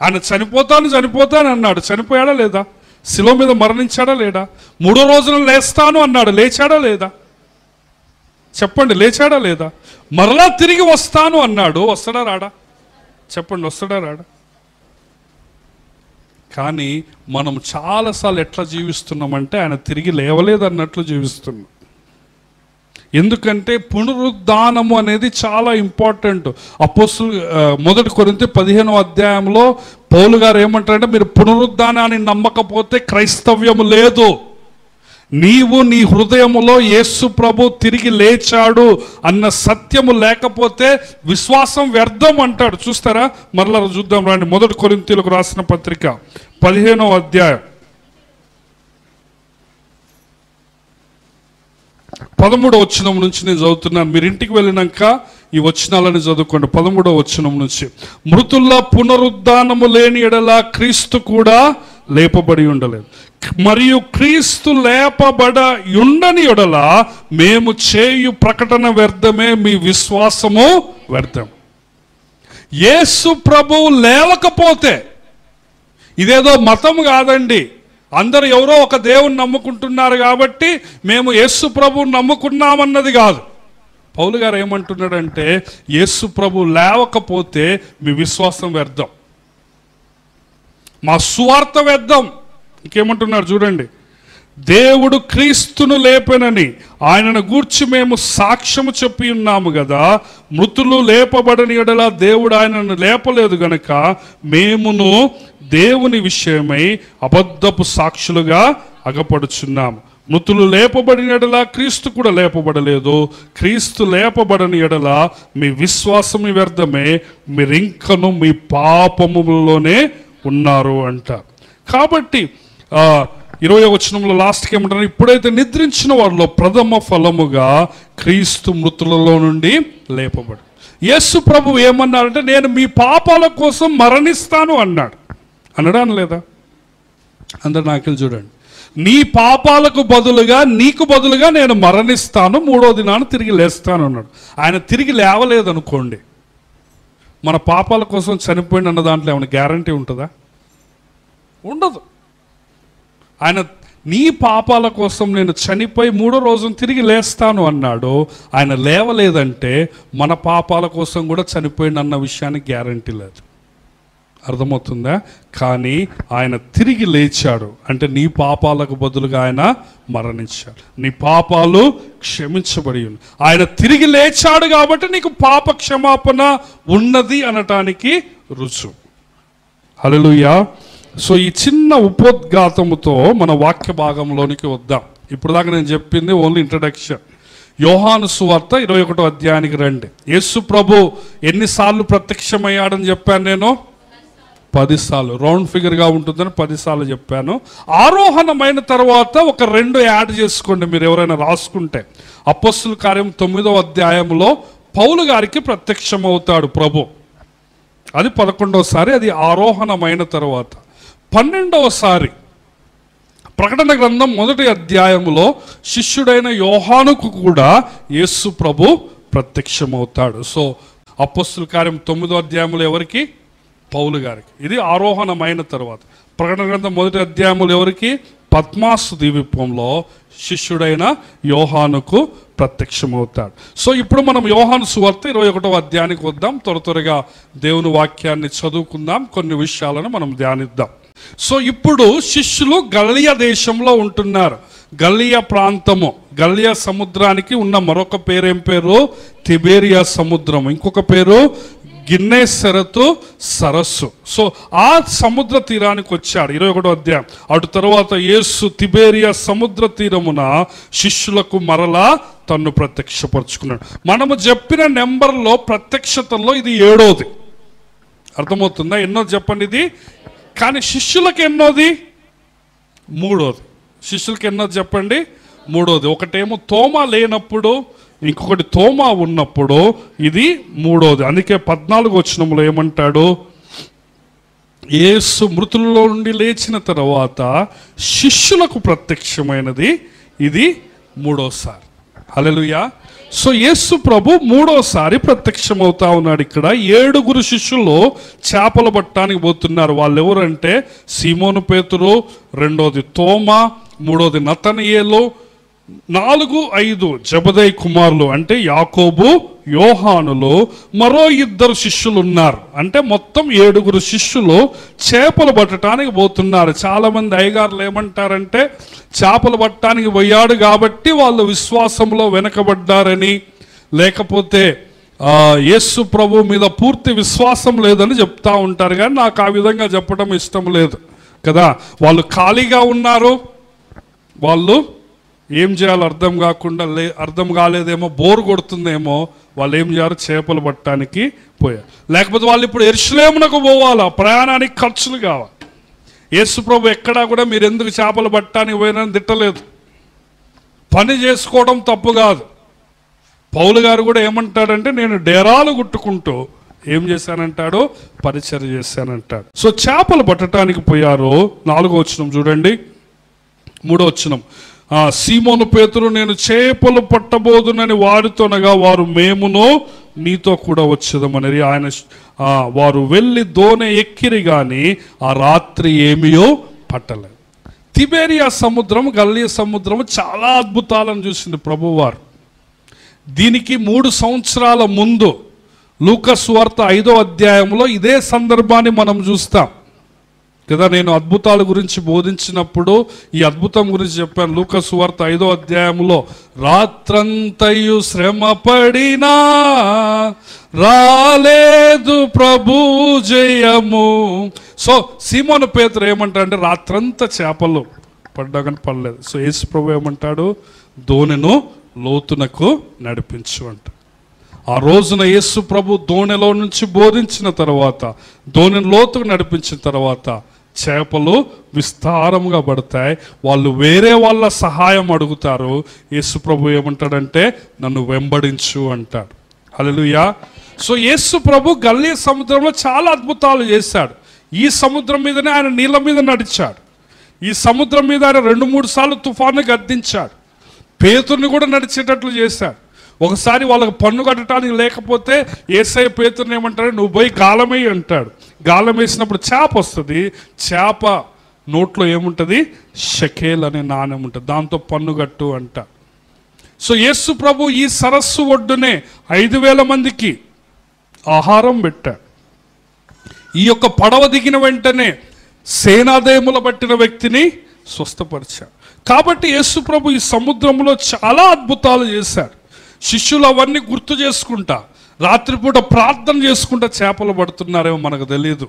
ఆయన చనిపోతాను అన్నాడు. చనిపోయాడా లేదా? శిలువ మీద మరణించాడా లేడా? 3వ రోజున లేస్తాను అన్నాడు. లేచాడా లేదా? చెప్పండి, లేచాడా లేదా? మరలా తిరిగి వస్తాను అన్నాడు. వస్తాడా రాడా? చెప్పండి, వస్తాడా రాడా? కానీ మనం చాలాసార్లు ఎట్లా జీవిస్తున్నామంటే, ఆయన తిరిగి లేవలేదు అన్నట్లు జీవిస్తున్నాం. ఎందుకంటే పునరుద్ధానము అనేది చాలా ఇంపార్టెంట్. అపోస్తలులు 1 కొరింథీ 15వ అధ్యాయంలో పౌలు గారు ఏమంటారంటే, మీరు పునరుద్ధానాన్ని నమ్మకపోతే క్రైస్తవ్యము లేదు. నీవు నీ హృదయములో యేసు ప్రభు తిరిగి లేచాడు అన్న సత్యము లేకపోతే విశ్వాసం వ్యర్థం అంటాడు. చూస్తారా? మరలా చూద్దాం రండి. 1 కొరింథీయులకు రాసిన పత్రిక 15వ అధ్యాయం 13వ వచనం నుంచి నేను చదువుతున్నాను. మీరు ఇంటికి వెళ్ళినాక ఈ వచనాలను చదువుకోండి. 13వ వచనం నుంచి, మృతుల్లో పునరుద్ధానము లేని ఎడల క్రీస్తు కూడా లేపబడి ఉండలేదు, మరియు క్రీస్తు లేపబడ ఉండని ఎడల మేము చేయు ప్రకటన వ్యర్థమే, మీ విశ్వాసము వ్యర్థం. యేసు ప్రభువు లేవకపోతే, ఇదేదో మతం కాదండి, అందరు ఎవరో ఒక దేవుని నమ్ముకుంటున్నారు కాబట్టి మేము యేసు ప్రభువుని నమ్ముకున్నామన్నది కాదు. పౌలు గారు ఏమంటున్నాడంటే, యేసు ప్రభు లేవకపోతే మీ విశ్వాసం వ్యర్థం, మా సువార్త వ్యర్థం. ఇంకేమంటున్నారు చూడండి, దేవుడు క్రీస్తును లేపెనని ఆయనను గూర్చి మేము సాక్ష్యము చెప్పి ఉన్నాము కదా, మృతులు లేపబడని ఎడల దేవుడు ఆయనను లేపలేదు గనక మేమును దేవుని విషయమై అబద్ధపు సాక్షులుగా అగపడుచున్నాము. మృతులు లేపబడిన ఎడల క్రీస్తు కూడా లేపబడలేదు, క్రీస్తు లేపబడని ఎడల మీ విశ్వాసం వ్యర్థమే, మీరింకను మీ పాపములోనే ఉన్నారు అంట. కాబట్టి 20వ వచనంలో లాస్ట్కి ఏమంటారు, ఇప్పుడైతే నిద్రించిన వారిలో ప్రథమ ఫలముగా క్రీస్తు మృతులలో నుండి లేపబడు. యేసు ప్రభు ఏమన్నారంటే, నేను మీ పాపాల కోసం మరణిస్తాను అన్నాడు. అనడా లేదా? అందరు నాకెళ్ళి చూడండి, నీ పాపాలకు బదులుగా, నీకు బదులుగా నేను మరణిస్తాను, 3వ దినాన తిరిగి లేస్తాను అన్నాడు. ఆయన తిరిగి లేవలేదనుకోండి, మన పాపాల కోసం చనిపోయింది అన్న దాంట్లో ఏమైనా గ్యారంటీ ఉంటుందా? ఉండదు. ఆయన నీ పాపాల కోసం నేను చనిపోయి 3వ రోజున తిరిగి లేస్తాను అన్నాడు. ఆయన లేవలేదంటే మన పాపాల కోసం కూడా చనిపోయింది అన్న విషయానికి గ్యారంటీ లేదు. అర్థమవుతుందా? కానీ ఆయన తిరిగి లేచాడు అంటే నీ పాపాలకు బదులుగా ఆయన మరణించాడు, నీ పాపాలు క్షమించబడి ఉన్నాయి. ఆయన తిరిగి లేచాడు కాబట్టి నీకు పాప క్షమాపణ ఉన్నది అనటానికి రుజువు. హల్లెలూయా. సో ఈ చిన్న ఉపోద్ఘాతముతో మన వాక్య భాగంలోనికి వద్దాం. ఇప్పుడు దాకా నేను చెప్పింది ఓన్లీ ఇంట్రడక్షన్. యోహాను సువార్త 21వ అధ్యాయానికి రండి. యేసు ప్రభు ఎన్నిసార్లు ప్రత్యక్షమయ్యాడని చెప్పాను నేను? 10 సార్లు. రౌండ్ ఫిగర్గా ఉంటుందని 10 సార్లు చెప్పాను. ఆరోహణమైన తర్వాత ఒక 2 యాడ్ చేసుకోండి మీరు ఎవరైనా రాసుకుంటే. అపోస్తలుల కార్యం 9వ అధ్యాయంలో పౌలు గారికి ప్రత్యక్షమవుతాడు ప్రభు, అది 11వసారి. అది ఆరోహణమైన తర్వాత 12వసారి ప్రకటన గ్రంథం 1వ అధ్యాయంలో శిష్యుడైన యోహానుకు కూడా యేసు ప్రభు ప్రత్యక్షమవుతాడు. సో అపోస్తలుల కార్యం 9వ అధ్యాయంలో ఎవరికి? పౌలు గారికి. ఇది ఆరోహణమైన తర్వాత. ప్రకటన గ్రంథం 1వ అధ్యాయంలో ఎవరికి? పద్మాసు ద్వీపంలో శిష్యుడైన యోహానుకు ప్రత్యక్షమవుతాడు. సో ఇప్పుడు మనం యోహాను సువార్త 21వ అధ్యాయానికి వద్దాం. త్వరగా దేవుని వాక్యాన్ని చదువుకుందాం, కొన్ని విషయాలను మనం ధ్యానిద్దాం. సో ఇప్పుడు శిష్యులు గలిలయ దేశంలో ఉంటున్నారు. గలిలయ ప్రాంతము, గలిలయ సముద్రానికి ఉన్న మరొక పేరు ఏం పేరు? తిబేరియా సముద్రం. ఇంకొక పేరు గిన్నెసరతు సరస్సు. సో ఆ సముద్ర తీరానికి వచ్చాడు. 21వ అధ్యాయం. అటు తర్వాత యేసు తిబేరియా సముద్ర తీరమున శిష్యులకు మరలా తన్ను ప్రత్యక్షపరుచుకున్నాడు. మనము చెప్పిన నెంబర్లో ప్రత్యక్షతల్లో ఇది 7వది. అర్థమవుతుందా? ఎన్నోది చెప్పండి ఇది. కానీ శిష్యులకు ఎన్నోది? 3వది. శిష్యులకి ఎన్నోది చెప్పండి? 3వది. ఒకటేమో తోమా లేనప్పుడు, ఇంకొకటి తోమా ఉన్నప్పుడు, ఇది 3వది. అందుకే 14వ వచనంలో ఏమంటాడు? యేసు మృతుల్లో నుండి లేచిన తర్వాత శిష్యులకు ప్రత్యక్షమైనది ఇది 3వసారి. హల్లెలూయా. సో యేసు ప్రభు 3వసారి ప్రత్యక్షమవుతా ఉన్నాడు. ఇక్కడ 7 శిష్యులు చేపలు పట్టడానికి పోతున్నారు. వాళ్ళు ఎవరంటే సీమోను పేతురు, 2వది తోమా, 3వది నతనయేలు, 4, 5 జబదయి కుమారులు అంటే యాకోబు, యోహానులు, మరో 2 శిష్యులు ఉన్నారు. అంటే మొత్తం 7 శిష్యులు చేపలు పట్టడానికి పోతున్నారు. చాలామంది అయ్యగారులు ఏమంటారంటే చేపలు పట్టడానికి పోయాడు కాబట్టి వాళ్ళు విశ్వాసంలో వెనకబడ్డారని, లేకపోతే యేసు ప్రభు మీద పూర్తి విశ్వాసం లేదని చెప్తా ఉంటారు. కానీ నాకు ఆ విధంగా చెప్పడం ఇష్టం లేదు కదా. వాళ్ళు ఖాళీగా ఉన్నారు. వాళ్ళు ఏం చేయాలో అర్థం కాలేదేమో, బోర్ కొడుతుందేమో, వాళ్ళు ఏం చేయాలి? చేపలు పట్టడానికి పోయారు. లేకపోతే వాళ్ళు ఇప్పుడు యెరూషలేమునకు పోవాలా, ప్రయాణానికి ఖర్చులు కావాలి. యేసు ప్రభు ఎక్కడా కూడా మీరు ఎందుకు చేపలు పట్టడానికి పోయినని తిట్టలేదు. పని చేసుకోవడం తప్పు కాదు. పౌలు గారు కూడా ఏమంటాడంటే నేను డేరాలు గుట్టుకుంటూ ఏం చేశానంటాడు? పరిచర్య చేశానంటాడు. సో చేపలు పట్టడానికి పోయారు. 4వ వచనం చూడండి. 3వ వచనం. సీమోను పేతురు నేను చేపలు పట్టబోదునని వారితోనగా వారు మేమును నీతో కూడా వచ్చేదమని ఆయన వారు వెళ్ళి దోణి ఎక్కిరి గాని ఆ రాత్రి ఏమియో పట్టలేదు. తిబేరియా సముద్రం, గలిలయ సముద్రం చాలా అద్భుతాలను చూసింది ప్రభువారు. దీనికి 3 సంవత్సరాల ముందు లూకా సువార్త 5వ అధ్యాయంలో ఇదే సందర్భాన్ని మనం చూస్తాం కదా. నేను అద్భుతాల గురించి బోధించినప్పుడు ఈ అద్భుతం గురించి చెప్పాను. లూకా సువార్త 5వ అధ్యాయంలో రాత్రంతయు శ్రమ పడినా రాలేదు ప్రభు జయము. సో సీమోను పేతురు ఏమంటాడంటే రాత్రంతా చేపలు పడ్డా కానీ పడలేదు. సో యేసు ప్రభు ఏమంటాడు? దోణిను లోతునకు నడిపించు అంట. ఆ రోజున యేసు ప్రభు దోణిలో నుంచి బోధించిన తర్వాత, దోణిని లోతుకు నడిపించిన తర్వాత చేపలు విస్తారంగా పడతాయి. వాళ్ళు వేరే వాళ్ళ సహాయం అడుగుతారు. యేసు ప్రభు ఏమంటాడంటే నన్ను వెంబడించు అంటాడు. హల్లెలూయా. సో యేసు ప్రభు గలిలయ సముద్రంలో చాలా అద్భుతాలు చేశాడు. ఈ సముద్రం మీదనే ఆయన నీళ్ళ మీద నడిచాడు. ఈ సముద్రం మీద ఆయన 2-3 సార్లు తుఫాను గద్దించాడు. పేతుర్ని కూడా నడిచేటట్లు చేశాడు. ఒకసారి వాళ్ళకి పన్ను కట్టడానికి లేకపోతే యేసయ్య పేతుర్ని ఏమంటాడు? నువ్వు పోయి గాలం వేయి అంటాడు. గాలం వేసినప్పుడు చేప వస్తుంది. చేప నోట్లో ఏముంటుంది? షకేల్ అనే నాణ్యం ఉంటుంది. దాంతో పన్ను కట్టు అంట. సో యేసు ప్రభు ఈ సరస్సు ఒడ్డునే 5,000 మందికి ఆహారం పెట్టాడు. ఈ యొక్క పడవ దిగిన వెంటనే సేనాదయముల పట్టిన వ్యక్తిని స్వస్థపరిచాడు. కాబట్టి యేసు ప్రభు ఈ సముద్రంలో చాలా అద్భుతాలు చేశాడు. శిష్యులు అవన్నీ గుర్తు చేసుకుంటా రాత్రిపూట ప్రార్థన చేసుకుంటా చేపలు పడుతున్నారేమో మనకు తెలియదు.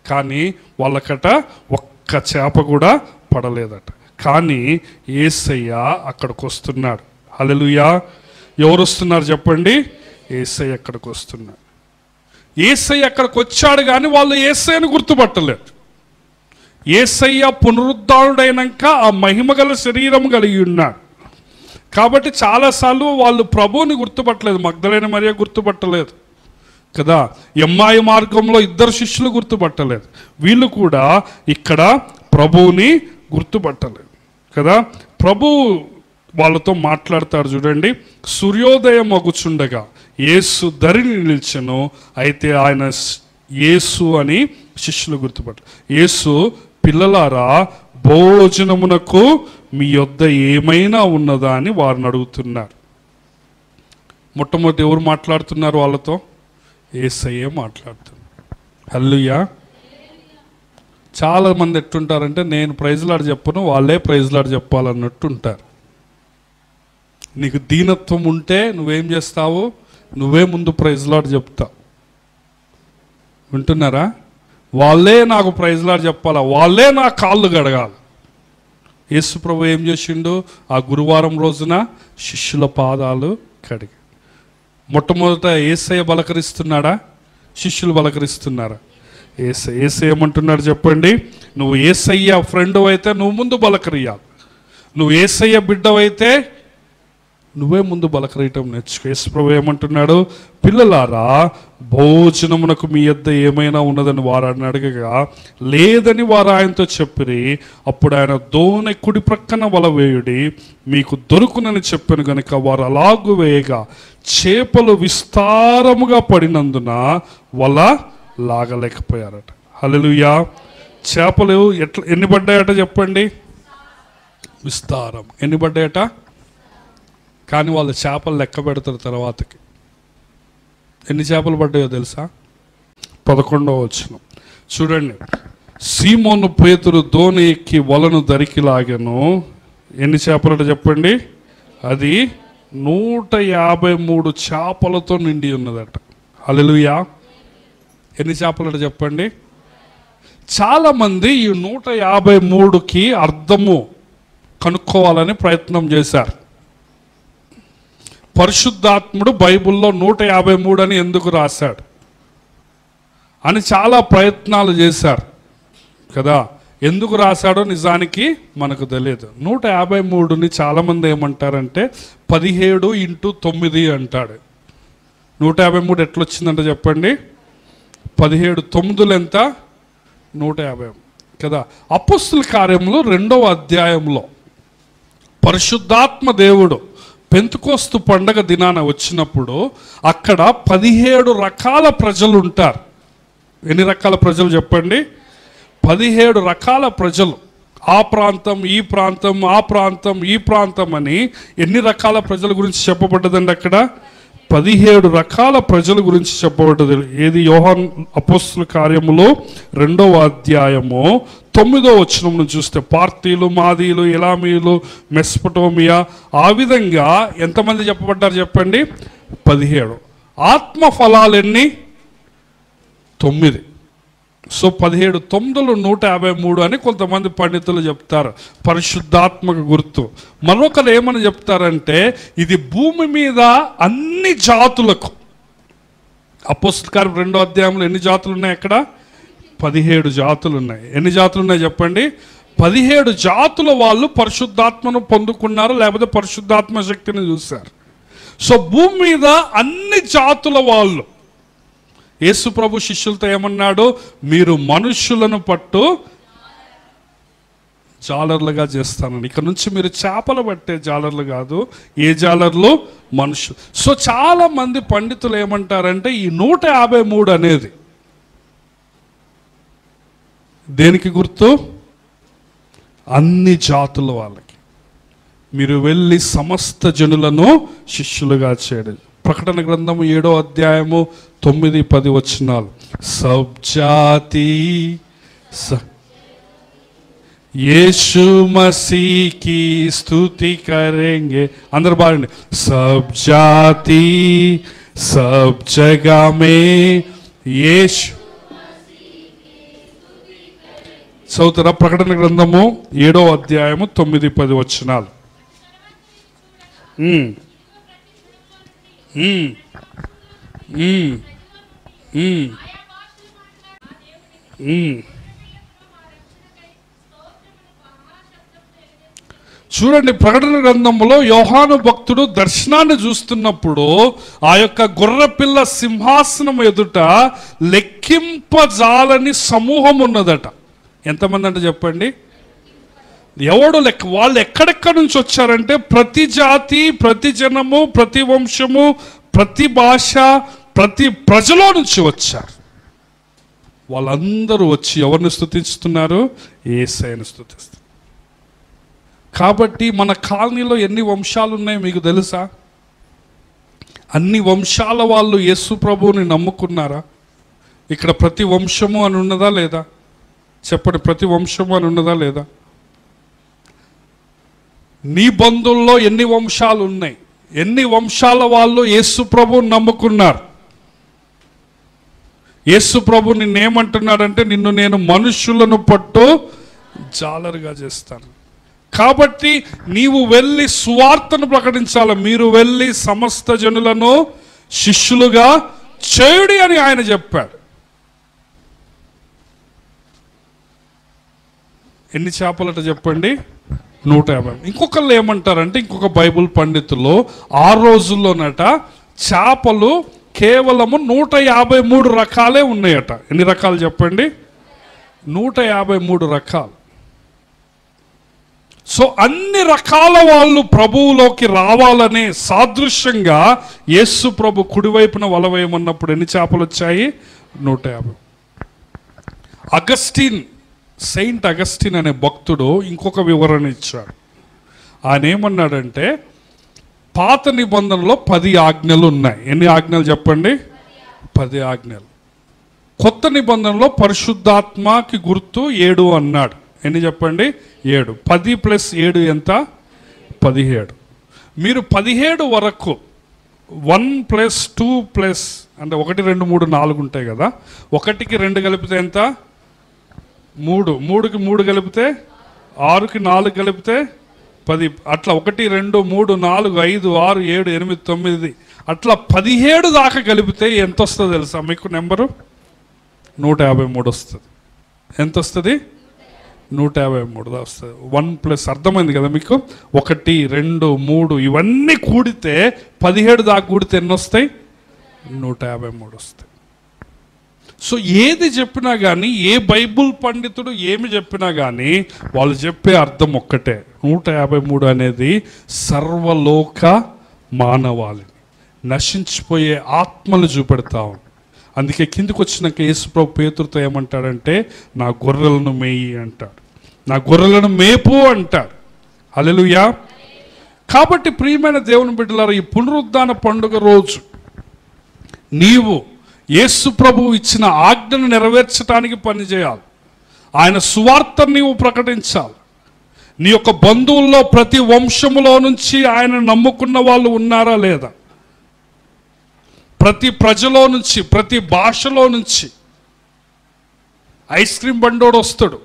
కానీ వాళ్ళకట ఒక్క చేప కూడా పడలేదట. కానీ యేసయ్య అక్కడికి వస్తున్నాడు. హల్లెలూయా. ఎవరు వస్తున్నారు చెప్పండి? యేసయ్య అక్కడికి వస్తున్నాడు. యేసయ్య అక్కడికి వచ్చాడు కానీ వాళ్ళు యేసయ్యను గుర్తుపట్టలేదు. యేసయ్య పునరుద్ధానుడైనాక ఆ మహిమగల శరీరం కలిగి ఉన్నాడు. కాబట్టి చాలాసార్లు వాళ్ళు ప్రభువుని గుర్తుపట్టలేదు. మగ్దలైన మరియ గుర్తుపట్టలేదు కదా. ఎమ్మాయి మార్గంలో 2 శిష్యులు గుర్తుపట్టలేదు. వీళ్ళు కూడా ఇక్కడ ప్రభువుని గుర్తుపట్టలేదు కదా. ప్రభు వాళ్ళతో మాట్లాడతారు చూడండి. సూర్యోదయం అగుచుండగా యేసు ధరిని నిలిచెను. అయితే ఆయన యేసు అని శిష్యులు గుర్తుపట్టారు. యేసు పిల్లలారా భోజనమునకు మీ యొద్ద ఏమైనా ఉన్నదా అని వారిని అడుగుతున్నారు. మొట్టమొదటి ఎవరు మాట్లాడుతున్నారు వాళ్ళతో? యేసయ్యే మాట్లాడుతున్నారు. హల్లెలూయా. చాలా మంది ఎట్టుంటారంటే నేను ప్రైజ్లాడు చెప్పను, వాళ్ళే ప్రైజ్లాడు చెప్పాలన్నట్టు ఉంటారు. నీకు దీనత్వం ఉంటే నువ్వేం చేస్తావు? నువ్వే ముందు ప్రైజ్లాడు చెప్తావు. వింటున్నారా? వాళ్ళే నాకు ప్రైజ్లాడు చెప్పాలా, వాళ్ళే నా కాళ్ళు గడగాలి. యేసు ప్రభు ఏం చేసిండు? ఆ గురువారం రోజున శిష్యుల పాదాలు కడిగి. మొట్టమొదట యేసయ్య బలకరిస్తున్నాడా? శిష్యులు బలకరిస్తున్నారా? యేసయ్య ఏమంటున్నాడు చెప్పండి? నువ్వు యేసయ్య ఫ్రెండ్ అయితే నువ్వు ముందు బలకరియాలి. నువ్వు యేసయ్య బిడ్డవైతే నువ్వే ముందు బలకరియటం నేర్చుకో. యేసు ప్రభు ఏమంటున్నాడు? పిల్లలారా, భోజనమునకు మీ యొద్ద ఏమైనా ఉన్నదని వారు అని అడగగా లేదని వారు ఆయనతో చెప్పిరి. అప్పుడు ఆయన దోణి కుడి ప్రక్కన వల వేయుడి, మీకు దొరుకునని చెప్పాను గనుక వారు అలాగు వేయగా చేపలు విస్తారముగా పడినందున వల లాగలేకపోయారట. హల్లెలూయా. చేపలు ఎన్ని పడ్డాయట చెప్పండి? విస్తారం. ఎన్ని పడ్డాయట? కానీ వాళ్ళు చేపలు లెక్క పెడతారు తర్వాతకి. ఎన్ని చేపలు పడ్డాయో తెలుసా? 11వ వచనం చూడండి. సీమోను పేతురు దోణి ఎక్కి వలను దరికి లాగెను. ఎన్ని చేపలట చెప్పండి? అది 153 చేపలతో నిండి ఉన్నదట. హల్లెలూయా. ఎన్ని చేపలట చెప్పండి? చాలామంది ఈ 153కి అర్థము కనుక్కోవాలని ప్రయత్నం చేశారు. పరిశుద్ధాత్ముడు బైబిల్లో 153 అని ఎందుకు రాశాడు అని చాలా ప్రయత్నాలు చేశారు కదా. ఎందుకు రాశాడో నిజానికి మనకు తెలియదు. 153ని చాలామంది ఏమంటారంటే 17x9 అంటాడు. 153 ఎట్లొచ్చిందంటే చెప్పండి? 17 9 ఎంత? 150 కదా. అపోస్తుల కార్యములు 2వ అధ్యాయంలో పరిశుద్ధాత్మ దేవుడు పెంతెకోస్తు పండగ దినాన వచ్చినప్పుడు అక్కడ 17 రకాల ప్రజలు ఉంటారు. ఎన్ని రకాల ప్రజలు చెప్పండి? 17 రకాల ప్రజలు. ఆ ప్రాంతం, ఈ ప్రాంతం, ఆ ప్రాంతం, ఈ ప్రాంతం అని ఎన్ని రకాల ప్రజల గురించి చెప్పబడ్డదండి అక్కడ? 17 రకాల ప్రజల గురించి చెప్పబడ్డది. ఏది? యోహాను అపోస్తుల కార్యములో 2వ అధ్యాయము 9వ వచనం చూస్తే పార్తీలు, మాదీలు, ఎలామీలు, మెస్పటోమియా, ఆ విధంగా ఎంతమంది చెప్పబడ్డారు చెప్పండి? 17. ఆత్మ ఫలాలు ఎన్ని? 9. సో 17 9లు 153 అని కొంతమంది పండితులు చెప్తారు. పరిశుద్ధాత్మక గుర్తు. మరొకరు ఏమని చెప్తారంటే ఇది భూమి మీద అన్ని జాతులకు. అపోస్తల కార్యం 2వ అధ్యాయంలో ఎన్ని జాతులు ఉన్నాయి అక్కడ? 17 జాతులు ఉన్నాయి. ఎన్ని జాతులు ఉన్నాయి చెప్పండి? 17 జాతుల వాళ్ళు పరిశుద్ధాత్మను పొందుకున్నారు, లేకపోతే పరిశుద్ధాత్మ శక్తిని చూశారు. సో భూమి మీద అన్ని జాతుల వాళ్ళు. యేసు ప్రభు శిష్యులతో ఏమన్నాడు? మీరు మనుష్యులను పట్టు జాలర్లుగా చేస్తానని. ఇక్కడ నుంచి మీరు చేపలు పట్టే జాలర్లు కాదు. ఏ జాలర్లు? మనుషులు. సో చాలా మంది పండితులు ఏమంటారంటే ఈ 153 అనేది దేనికి గుర్తు? అన్ని జాతుల వాళ్ళకి. మీరు వెళ్ళి సమస్త జనులను శిష్యులుగా చేయడం. ప్రకటన గ్రంథము 7వ అధ్యాయము 9, 10 వచనాలు. సబ్ జాతి यीशु मसीह की स्तुति करेंगे. अंदर बार सब जाति सब जगह में यीशु. సౌతర ప్రకటన గ్రంథము 7వ అధ్యాయము 9, 10 వచనాలు. చూడండి, ప్రకటన గ్రంథంలో యోహాను భక్తుడు దర్శనాన్ని చూస్తున్నప్పుడు ఆ యొక్క గొర్రెపిల్ల సింహాసనం ఎదుట లెక్కింపజాలని సమూహం ఉన్నదట. ఎంతమంది అంటే చెప్పండి? ఎవడు లెక్క? వాళ్ళు ఎక్కడెక్కడి నుంచి వచ్చారంటే ప్రతి జాతి, ప్రతి జనము, ప్రతి వంశము, ప్రతి భాష, ప్రతి ప్రజలో నుంచి వచ్చారు. వాళ్ళందరూ వచ్చి ఎవరిని స్తుతిస్తున్నారు? యేసయ్యను స్తుతిస్తారు. కాబట్టి మన కాలనీలో ఎన్ని వంశాలు ఉన్నాయో మీకు తెలుసా? అన్ని వంశాల వాళ్ళు యేసు ప్రభువుని నమ్ముకున్నారా? ఇక్కడ ప్రతి వంశము అని ఉన్నదా లేదా? చెప్పండి, ప్రతి వంశము అని ఉన్నదా లేదా? నీ బంధువుల్లో ఎన్ని వంశాలు ఉన్నాయి? ఎన్ని వంశాల వాళ్ళు యేసు ప్రభువుని నమ్ముకున్నారు? యేసు ప్రభు నిన్నేమంటున్నాడంటే, నిన్ను నేను మనుషులను పట్టు జాలరుగా చేస్తాను. కాబట్టి నీవు వెళ్ళి సువార్తను ప్రకటించాలి. మీరు వెళ్ళి సమస్త జనులను శిష్యులుగా చేయుడి అని ఆయన చెప్పాడు. ఎన్ని చేపలట చెప్పండి? 150. ఇంకొకళ్ళు ఏమంటారంటే, ఇంకొక బైబుల్ పండితులు ఆ రోజుల్లోనట చేపలు కేవలము 153 రకాలే ఉన్నాయట. ఎన్ని రకాలు చెప్పండి? 153 రకాలు. సో అన్ని రకాల వాళ్ళు ప్రభువులోకి రావాలనే సాదృశ్యంగా యేసు ప్రభు కుడివైపున వల వేయమన్నప్పుడు ఎన్ని చేపలు వచ్చాయి? 150. సెయింట్ అగస్టిన్ అనే భక్తుడు ఇంకొక వివరణ ఇచ్చాడు. ఆయన ఏమన్నాడంటే, పాత నిబంధనలో 10 ఆజ్ఞలు ఉన్నాయి. ఎన్ని ఆజ్ఞలు చెప్పండి? 10 ఆజ్ఞలు. కొత్త నిబంధనలో పరిశుద్ధాత్మకి గుర్తు 7 అన్నాడు. ఎన్ని చెప్పండి? 7. 10 + 7 ఎంత? 17. మీరు 17 వరకు 1 + 2 అంటే 1, 2, 3, 4 ఉంటాయి కదా. 1కి 2 కలిపితే ఎంత? 3. 3కి 3 కలిపితే 6కి 4 కలిపితే 10. అట్లా 1, 2, 3, 4, 5, 6, 7, 8, 9 అట్లా 17 దాకా కలిపితే ఎంత వస్తుందో తెలుసా మీకు? నెంబరు 153 వస్తుంది. ఎంత వస్తుంది? 153 వస్తుంది. 1 అర్థమైంది కదా మీకు? 1, 2, 3 ఇవన్నీ కూడితే 17 దాకా కూడితే ఎన్ని వస్తాయి? 153 వస్తాయి. సో ఏది చెప్పినా కానీ, ఏ బైబుల్ పండితుడు ఏమి చెప్పినా కానీ వాళ్ళు చెప్పే అర్థం ఒక్కటే. 153 అనేది సర్వలోక మానవాళిని, నశించిపోయే ఆత్మలు చూపెడతా ఉంది. అందుకే కిందికి వచ్చినాక యేసుప్రభు పేతురుతో ఏమంటాడంటే, నా గొర్రెలను మేయి అంటాడు, నా గొర్రెలను మేపు అంటాడు. హల్లెలూయా. కాబట్టి ప్రియమైన దేవుని బిడ్డలారా, ఈ పునరుద్ధాన పండుగ రోజు నీవు యేసు ప్రభువు ఇచ్చిన ఆజ్ఞను నెరవేర్చడానికి పనిచేయాలి. ఆయన సువార్తను నీవు ప్రకటించాలి. నీ యొక్క బంధువుల్లో ప్రతి వంశములో నుంచి ఆయన నమ్ముకున్న వాళ్ళు ఉన్నారా లేదా? ప్రతి ప్రజలో నుంచి, ప్రతి భాషలో నుంచి. ఐస్ క్రీమ్ బండోడు వస్తాడు,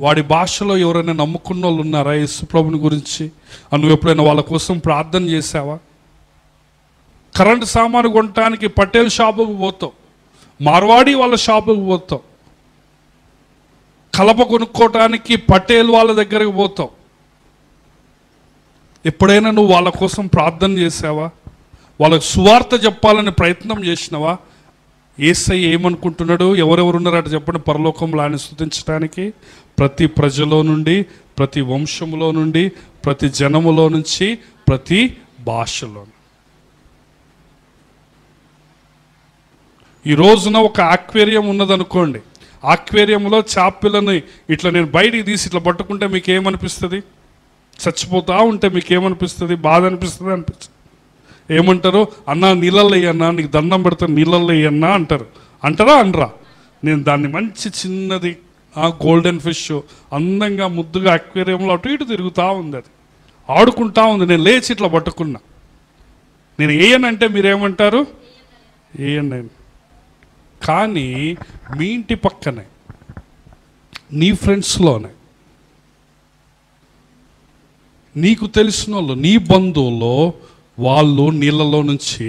వాడి భాషలో ఎవరైనా నమ్ముకున్న వాళ్ళు ఉన్నారా యేసు ప్రభుని గురించి? నువ్వు ఎప్పుడైనా వాళ్ళ కోసం ప్రార్థన చేసావా? కరెంటు సామాను కొనడానికి పటేల్ షాపుకు పోతావు, మార్వాడి వాళ్ళ షాపుకు పోతావు, కలప కొనుక్కోవటానికి పటేల్ వాళ్ళ దగ్గరకు పోతావు. ఎప్పుడైనా నువ్వు వాళ్ళ కోసం ప్రార్థన చేసావా? వాళ్ళకు సువార్త చెప్పాలని ప్రయత్నం చేసినవా? యేసయ్య ఏమనుకుంటున్నాడు? ఎవరెవరు ఉన్నారట చెప్పండి పరలోకంలో ఆయన స్తుతించడానికి? ప్రతి ప్రజలో నుండి, ప్రతి వంశములో నుండి, ప్రతి జనములో నుంచి, ప్రతి భాషలో. ఈ రోజున ఒక ఆక్వేరియం ఉన్నదనుకోండి, ఆక్వేరియంలో చేపలను ఇట్లా నేను బయటికి తీసి ఇట్లా పట్టుకుంటే మీకు ఏమనిపిస్తుంది? చచ్చిపోతా ఉంటే మీకు ఏమనిపిస్తుంది? బాధ అనిపిస్తుంది? ఏమంటారు? అన్నా నీళ్ళల్లో అన్నా, నీకు దండం పెడతాను నీళ్ళల్లో అన్నా అంటారు. అంటారా? అనరా? నేను దాన్ని మంచి చిన్నది గోల్డెన్ ఫిష్ అందంగా ముద్దుగా అక్వేరియంలో అటు ఇటు తిరుగుతూ ఉంది, అది ఆడుకుంటా ఉంది. నేను లేచి ఇట్లా పట్టుకున్నా, నేను ఏయనంటే మీరేమంటారు? ఏయండి. కానీ మీ ఇంటి పక్కనే, నీ ఫ్రెండ్స్లోనే, నీకు తెలిసిన వాళ్ళు, నీ బంధువుల్లో వాళ్ళు నీళ్ళలో నుంచి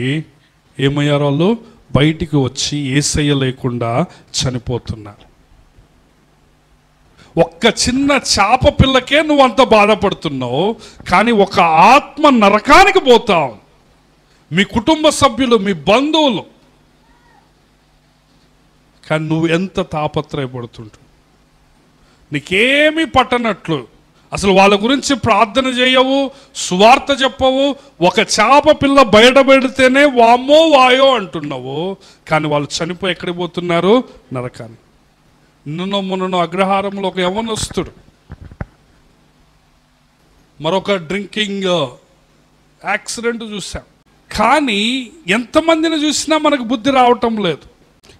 ఏమయ్యారు? వాళ్ళు బయటికి వచ్చి యేసయ్య లేకుండా చనిపోతున్నారు. ఒక్క చిన్న చేప పిల్లకే నువ్వు అంత బాధపడుతున్నావు, కానీ ఒక ఆత్మ నరకానికి పోతావు. మీ కుటుంబ సభ్యులు, మీ బంధువులు, కానీ నువ్వు ఎంత తాపత్రయపడుతుంటావు, నీకేమీ పట్టనట్లు. అసలు వాళ్ళ గురించి ప్రార్థన చేయవు, సువార్త చెప్పవు. ఒక చేప పిల్ల బయటపెడితేనే వామ్మో వాయో అంటున్నావు, కానీ వాళ్ళు చనిపోయి ఎక్కడికి పోతున్నారు? నరకాన్ని. మొన్న అగ్రహారంలో ఒక యవ్వనస్తుడు మరొక డ్రింకింగ్ యాక్సిడెంట్ చూసాం. కానీ ఎంతమందిని చూసినా మనకు బుద్ధి రావటం లేదు.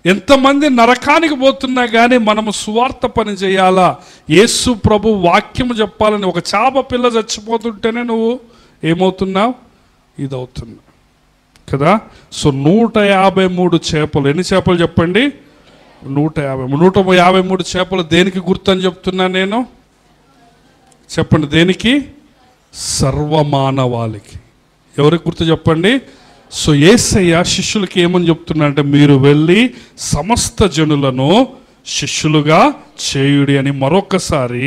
ఎంతమంది నరకానికి పోతున్నా కానీ మనము సువార్త పని చేయాలా, యేసు ప్రభు వాక్యము చెప్పాలని. ఒక చేప పిల్ల చచ్చిపోతుంటేనే నువ్వు ఏమవుతున్నావు? ఇదవుతున్నావు. కదా. సో 153 చేపలు. ఎన్ని చేపలు చెప్పండి? 153 చేపలు. దేనికి గుర్తు అని చెప్తున్నా నేను? చెప్పండి, దేనికి? సర్వమానవాళికి. ఎవరికి గుర్తు చెప్పండి? సో యేసయ్య శిష్యులకి ఏమని చెప్తున్నాడంటే, మీరు వెళ్ళి సమస్త జనులను శిష్యులుగా చేయుడి అని మరొకసారి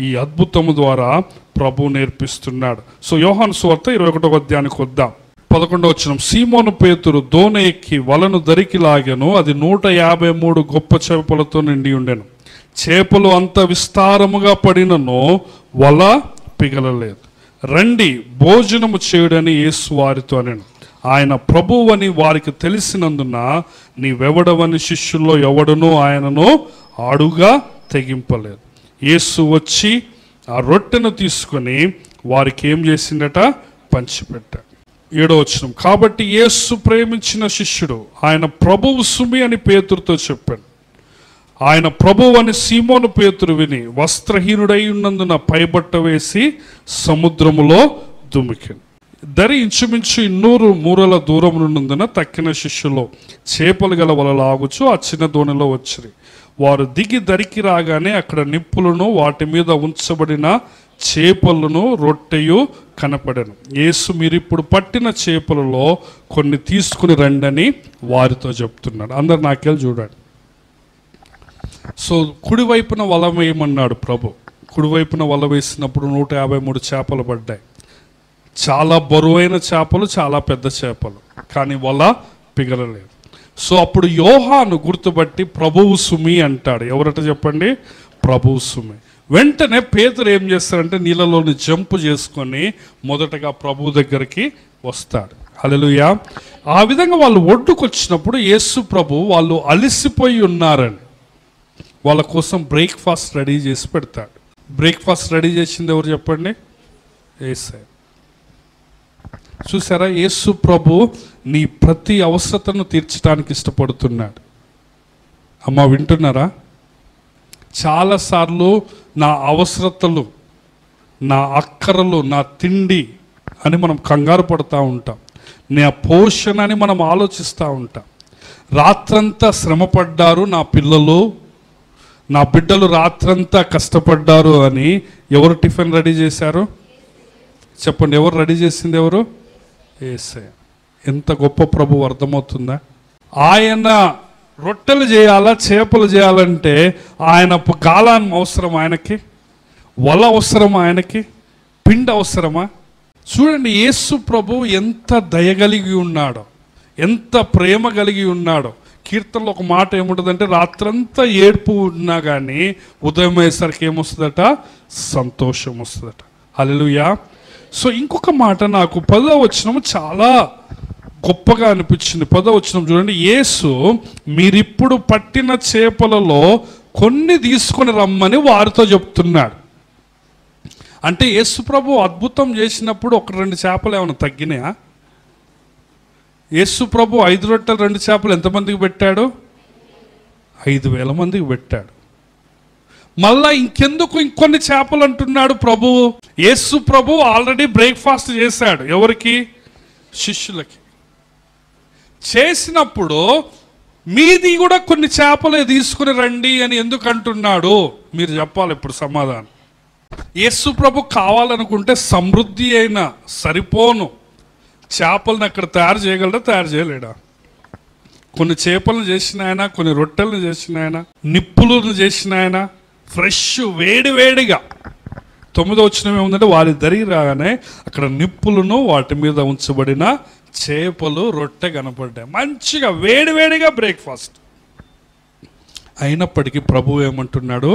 ఈ అద్భుతము ద్వారా ప్రభు నేర్పిస్తున్నాడు. సో యోహాను సువార్త 21వ అధ్యాయానికి వద్దాం. 11వ వచనం. సీమోను పేతురు దోణి ఎక్కి వలను దరికి లాగెను. అది 153 గొప్ప చేపలతో నిండి ఉండెను. చేపలు అంత విస్తారముగా పడినను వల పిగలలేదు. రండి భోజనము చేయుడని యేసు వారితో అనెను. ఆయన ప్రభువని వారికి తెలిసినందున నీవెవడవని శిష్యుల్లో ఎవడనూ ఆయనను ఆడుగా తెగింపలేదు. యేసు వచ్చి ఆ రొట్టెను తీసుకొని వారికి ఏం చేసిందట? పంచిపెట్టాడు. 7వ వచనం. కాబట్టి యేసు ప్రేమించిన శిష్యుడు ఆయన ప్రభువు సుమి అని పేతురుతో చెప్పాడు. ఆయన ప్రభువు అని సీమోను పేతురు విని వస్త్రహీనుడై ఉన్నందున పైబట్ట వేసి సముద్రములో దుమికెను. దరి ఇంచుమించు 200 మూరల దూరం నుండున తక్కిన శిష్యులు చేపలు గల వలలు ఆగుచు ఆ చిన్న దోణిలో వచ్చిరి. వారు దిగి దరికి రాగానే అక్కడ నిప్పులను వాటి మీద ఉంచబడిన చేపలను రొట్టెయు కనపడెను. యేసు మీరిప్పుడు పట్టిన చేపలలో కొన్ని తీసుకుని రండని వారితో చెప్తున్నాడు. అందరు నాకెళ్ళి చూడండి. సో కుడివైపున వల వేయమన్నాడు ప్రభు. కుడివైపున వల వేసినప్పుడు 153 చేపలు పడ్డాయి. చాలా బరువైన చేపలు, చాలా పెద్ద చేపలు, కానీ వల పిగలలేదు. సో అప్పుడు యోహాను గుర్తుపట్టి ప్రభువు సుమి అంటాడు. ఎవరట చెప్పండి? ప్రభువు సుమి. వెంటనే పేతురు ఏం చేస్తారంటే నీళ్ళలోని జంపు చేసుకొని మొదటగా ప్రభు దగ్గరికి వస్తాడు. హల్లెలూయా. ఆ విధంగా వాళ్ళు ఒడ్డుకు వచ్చినప్పుడు యేసు ప్రభు వాళ్ళు అలసిపోయి ఉన్నారని వాళ్ళ కోసం బ్రేక్ఫాస్ట్ రెడీ చేసి పెడతాడు. బ్రేక్ఫాస్ట్ రెడీ చేసింది ఎవరు చెప్పండి? యేసయ్య. చూసారా, యేసు ప్రభు నీ ప్రతి అవసరతను తీర్చడానికి ఇష్టపడుతున్నాడు. అమ్మ వింటున్నారా? చాలాసార్లు నా అవసరతలు, నా అక్కరలు, నా తిండి అని మనం కంగారు పడుతూ ఉంటాం. నా పోషణ అని మనం ఆలోచిస్తూ ఉంటాం. రాత్రంతా శ్రమపడ్డారు నా పిల్లలు, నా బిడ్డలు రాత్రంతా కష్టపడ్డారు అని ఎవరు టిఫిన్ రెడీ చేశారు? చెప్పండి, ఎవరు రెడీ చేసింది? ఎవరు? యేసయ్య. ఎంత గొప్ప ప్రభు అర్థమవుతుందా? ఆయన రొట్టెలు చేయాలా, చేపలు చేయాలంటే ఆయన గాలాన్ని అవసరం, ఆయనకి వల అవసరం, ఆయనకి పిండి అవసరమా? చూడండి, యేసు ప్రభు ఎంత దయగలిగి ఉన్నాడో, ఎంత ప్రేమ కలిగి ఉన్నాడో. కీర్తనలో ఒక మాట ఏముంటుందంటే, రాత్రంతా ఏడుపు ఉన్నా కానీ ఉదయం అయ్యేసరికి ఏమొస్తుందట? సంతోషం వస్తుందట. హల్లెలూయా. సో ఇంకొక మాట నాకు 10వ వచనం చాలా గొప్పగా అనిపించింది. 10వ వచనం చూడండి. యేసు మీరిప్పుడు పట్టిన చేపలలో కొన్ని తీసుకొని రమ్మని వారితో చెప్తున్నాడు. అంటే యేసు ప్రభు అద్భుతం చేసినప్పుడు 1-2 చేపలు ఏమైనా తగ్గినాయా? యేసు ప్రభు 5 రొట్టెలు 2 చేపలు ఎంతమందికి పెట్టాడు? 5,000 మందికి పెట్టాడు. మళ్ళా ఇంకెందుకు ఇంకొన్ని చేపలు అంటున్నాడు ప్రభు? యేసు ప్రభు ఆల్రెడీ బ్రేక్ఫాస్ట్ చేశాడు. ఎవరికి? శిష్యులకి. చేసినప్పుడు మీది కూడా కొన్ని చేపలే తీసుకుని రండి అని ఎందుకు అంటున్నాడు? మీరు చెప్పాలి ఇప్పుడు సమాధానం. యేసు ప్రభు కావాలనుకుంటే సమృద్ధి అయిన సరిపోను చేపలను అక్కడ తయారు చేయగలడా? తయారు చేయలేడా? కొన్ని చేపలను చేసిన ఆయన, కొన్ని రొట్టెలను చేసిన ఆయన, నిప్పులను చేసిన ఆయన, ఫ్రెష్ వేడి వేడిగా. 9వ వచనం ఏముందంటే, వారి దరి రాగానే అక్కడ నిప్పులను వాటి మీద ఉంచబడిన చేపలు రొట్టె కనపడ్డాయి. మంచిగా వేడి వేడిగా బ్రేక్ఫాస్ట్. అయినప్పటికీ ప్రభు ఏమంటున్నాడు?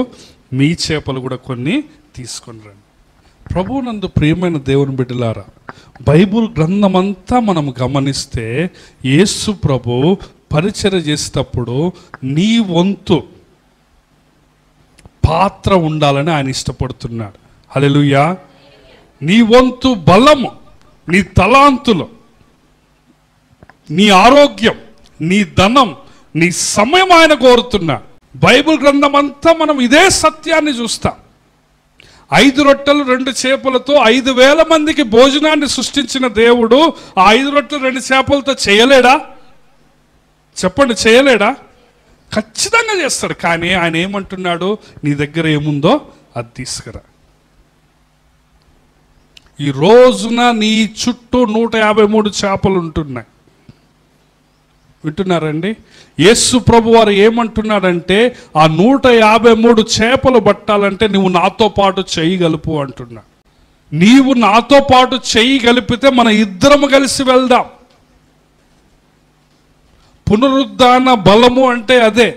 మీ చేపలు కూడా కొన్ని తీసుకొని రండి. ప్రభు నందు ప్రియమైన దేవుని బిడ్డలారా, బైబుల్ గ్రంథమంతా మనం గమనిస్తే యేసు ప్రభు పరిచర్య చేసేటప్పుడు నీ వంతు పాత్ర ఉండాలని ఆయన ఇష్టపడుతున్నాడు. హల్లెలూయా. నీ వంతు బలము, నీ తలాంతులు, నీ ఆరోగ్యం, నీ ధనం, నీ సమయం ఆయన కోరుతున్నాడు. బైబిల్ గ్రంథం అంతా మనం ఇదే సత్యాన్ని చూస్తాం. 5 రొట్టెలు 2 చేపలతో 5,000 మందికి భోజనాన్ని సృష్టించిన దేవుడు ఆ 5 రొట్టెలు 2 చేపలతో చేయలేడా? చెప్పండి, చేయలేడా? ఖచ్చితంగా చేస్తాడు. కానీ ఆయన ఏమంటున్నాడు? నీ దగ్గర ఏముందో అది తీసుకురా. ఈ రోజున నీ చుట్టూ 153 చేపలు ఉంటున్నాయి. వింటున్నారండి? యేసు ప్రభు వారు ఏమంటున్నాడంటే, ఆ 153 చేపలు పట్టాలంటే నువ్వు నాతో పాటు చేయగలుపు అంటున్నా. నీవు నాతో పాటు చేయగలిపితే మన ఇద్దరము కలిసి వెళ్దాం. పునరుద్ధాన బలము అంటే అదే.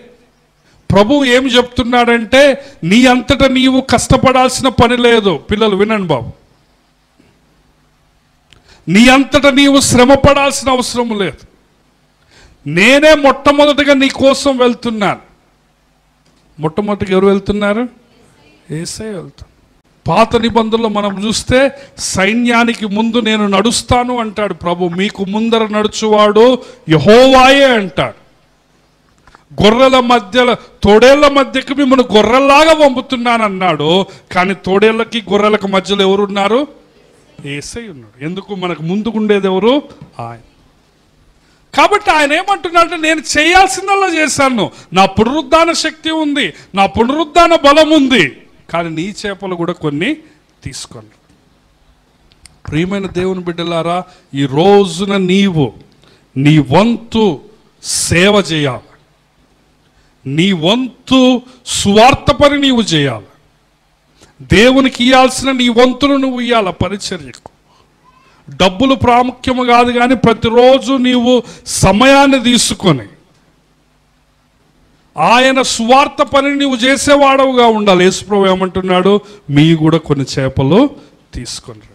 ప్రభు ఏం చెప్తున్నాడంటే, నీ అంతటా నీవు కష్టపడాల్సిన పని లేదు. పిల్లలు వినండి బాబు, నీ అంతటా నీవు శ్రమ పడాల్సిన అవసరం లేదు. నేనే మొట్టమొదటిగా నీ కోసం వెళ్తున్నాను. మొట్టమొదటిగా ఎవరు వెళ్తున్నారు? యేసయ్య వెళ్తాను. పాత నిబంధనలో మనం చూస్తే సైన్యానికి ముందు నేను నడుస్తాను అంటాడు ప్రభు. మీకు ముందర నడుచువాడు యెహోవాయే అంటాడు. గొర్రెల మధ్యలో, తోడేళ్ల మధ్యకి మిమ్మల్ని గొర్రెల్లాగా పంపుతున్నాను అన్నాడు. కానీ తోడేళ్లకి గొర్రెలకు మధ్యలో ఎవరున్నారు? యేసయ్య ఉన్నాడు. ఎందుకు? మనకు ముందుకుండేది ఎవరు? ఆయన. కాబట్టి ఆయన ఏమంటున్నాడంటే, నేను చేయాల్సిందల్లా చేశాను. నా పునరుద్ధాన శక్తి ఉంది, నా పునరుద్ధాన బలం ఉంది. కానీ నీ చేపలు కూడా కొన్ని తీసుకోండి. ప్రియమైన దేవుని బిడ్డలారా, ఈ రోజున నీవు నీ వంతు సేవ చేయాలి. నీ వంతు స్వార్థ పని నీవు చేయాలి. దేవునికి ఇవ్వాల్సిన నీ వంతును నువ్వు ఇవ్వాలి పరిచర్యకు. డబ్బులు ప్రాముఖ్యము కాదు, కానీ ప్రతిరోజు నీవు సమయాన్ని తీసుకొని ఆయన స్వార్థ పని నీవు చేసేవాడవుగా ఉండాలి. యేసుప్రభు ఏమంటున్నాడు? మీ కూడా కొన్ని చేపలు తీసుకొని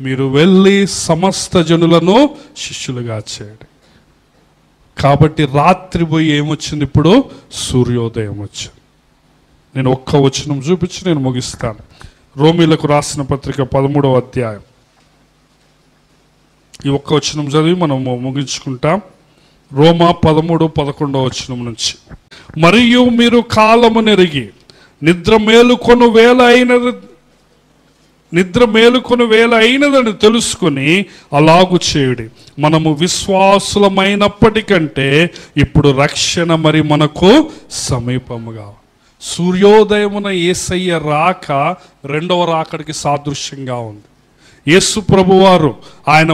మీరు వెళ్ళి సమస్త జనులను శిష్యులుగా చేయండి. కాబట్టి రాత్రి పోయి ఏమొచ్చింది? ఇప్పుడు సూర్యోదయం వచ్చింది. నేను ఒక్క వచనం చూపించి నేను ముగిస్తాను. రోమీలకు రాసిన పత్రిక 13వ అధ్యాయం. ఈ ఒక్క వచనం చదివి మనం ముగించుకుంటాం. రోమా 13:11 వచనం నుంచి. మరియు మీరు కాలము నెరిగి నిద్ర మేలుకొని వేళ అయినదని తెలుసుకుని అలాగు చేయుడి. మనము విశ్వాసులమైనప్పటికంటే ఇప్పుడు రక్షణ మరి మనకు సమీపముగా. సూర్యోదయమున యేసయ్య రాక రెండవ రాకడికి సాదృశ్యంగా ఉంది. యేసు ప్రభువారు ఆయన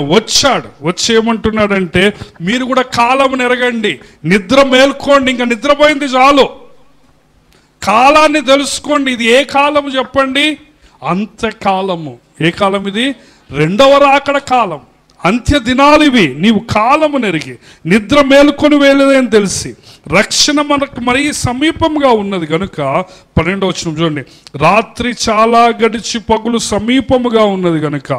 వచ్చి ఏమంటున్నాడంటే, మీరు కూడా కాలము నెరగండి, నిద్ర మేల్కోండి. ఇంకా నిద్రపోయింది చాలు, కాలాన్ని తెలుసుకోండి. ఇది ఏ కాలము చెప్పండి? అంత్యకాలము. ఏ కాలం ఇది? రెండవ రాకడ కాలం, అంత్య దినాలు ఇవి. నీవు కాలము నెరిగి నిద్ర మేలుకొని వేలేదని తెలిసి రక్షణ మనకు మరీ సమీపంగా ఉన్నది కనుక 12వ వచనం చూడండి. రాత్రి చాలా గడిచి పగులు సమీపముగా ఉన్నది కనుక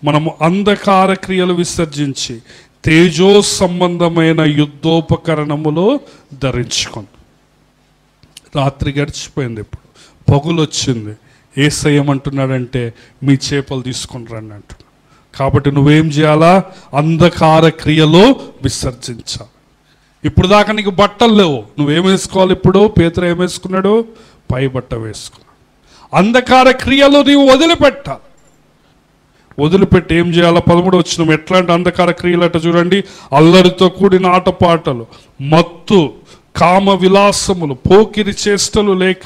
మనము అంధకార క్రియలు విసర్జించి తేజో సంబంధమైన యుద్ధోపకరణములు ధరించుకుంది. రాత్రి గడిచిపోయింది, ఇప్పుడు పగులు వచ్చింది. యేసయ్య ఏమంటున్నాడంటే, మీ చేపలు తీసుకొని రండి అంటున్నాడు. కాబట్టి నువ్వేం చేయాలా? అంధకార క్రియలు విసర్జించాలి. ఇప్పుడు దాకా నీకు బట్టలు లేవు, నువ్వేం వేసుకోవాలి? ఇప్పుడు పేతురు ఏం వేసుకున్నాడు? పై బట్ట వేసుకున్నాడు. అంధకార క్రియలు నీవు వదిలిపెట్టాలి. వదిలిపెట్టి ఏం చేయాలా? 13వ వచనం. ఎట్లాంటి అంధకార క్రియలు అట చూడండి. అల్లరితో కూడిన ఆటపాటలు, మత్తు, కామ విలాసములు, పోకిరి చేష్టలు లేక,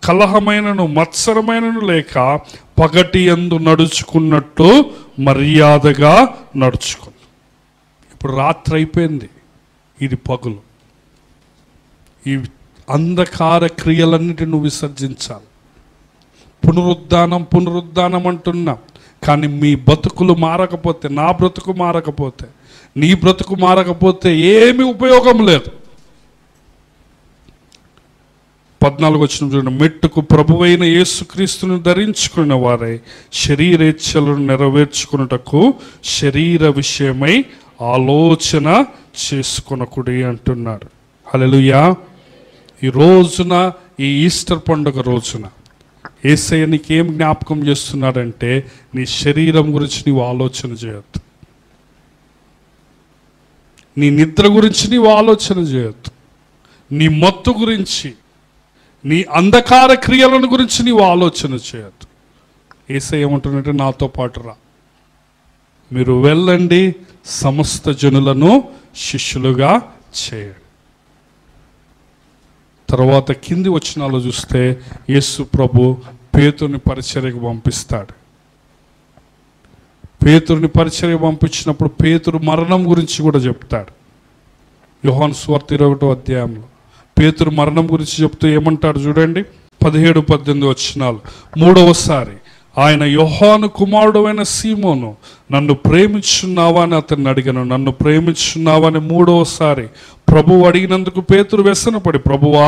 కలహమైనను మత్సరమైనను లేక, పగటి యందు నడుచుకున్నట్టు మర్యాదగా నడుచుకుంది. ఇప్పుడు రాత్రి అయిపోయింది, ఇది పగులు. ఈ అంధకార క్రియలన్నిటిని నువ్వు విసర్జించాలి. పునరుద్ధానం అంటున్నాం, కానీ మీ బ్రతుకులు మారకపోతే, నా బ్రతుకు మారకపోతే, నీ బ్రతుకు మారకపోతే ఏమీ ఉపయోగం లేదు. 14వ వచనం చూడండి. మెట్టుకు ప్రభువైన యేసుక్రీస్తును ధరించుకున్న వారై శరీరేచ్ఛలను నెరవేర్చుకున్నటకు శరీర విషయమై ఆలోచన చేసుకొనకుడి అంటున్నాడు. హల్లెలూయా. ఈ రోజున, ఈ ఈస్టర్ పండుగ రోజున యేసయ్య నీకేం జ్ఞాపకం చేస్తున్నాడంటే, నీ శరీరం గురించి నీవు ఆలోచన చేయొద్దు, నీ నిద్ర గురించి నీవు ఆలోచన చేయొద్దు, నీ మత్తు గురించి, నీ అంధకార క్రియలను గురించి నీవు ఆలోచన చేయొద్దు. యేసయ్య ఏమంటున్నాడంటే నాతో పాటు రా, మీరు వెళ్ళండి, సమస్త జనులను శిష్యులుగా చేయండి. తర్వాత కింది వచనాలు చూస్తే యేసు ప్రభు పేతురుని పరిచర్యకు పంపిస్తాడు. పేతురుని పరిచర్య పంపించినప్పుడు పేతురు మరణం గురించి కూడా చెప్తాడు. యోహాను సువార్త 21వ అధ్యాయంలో పేతురు మరణం గురించి చెప్తూ ఏమంటాడు చూడండి, 17-18 వచనాలు. మూడవసారి ఆయన యోహాను కుమారుడు అయిన సీమోను, నన్ను ప్రేమించున్నావా అని అతన్ని అడిగాను. నన్ను ప్రేమించున్నావా అని మూడవసారి ప్రభువు అడిగినందుకు పేతురు వ్యసనపడి, ప్రభువా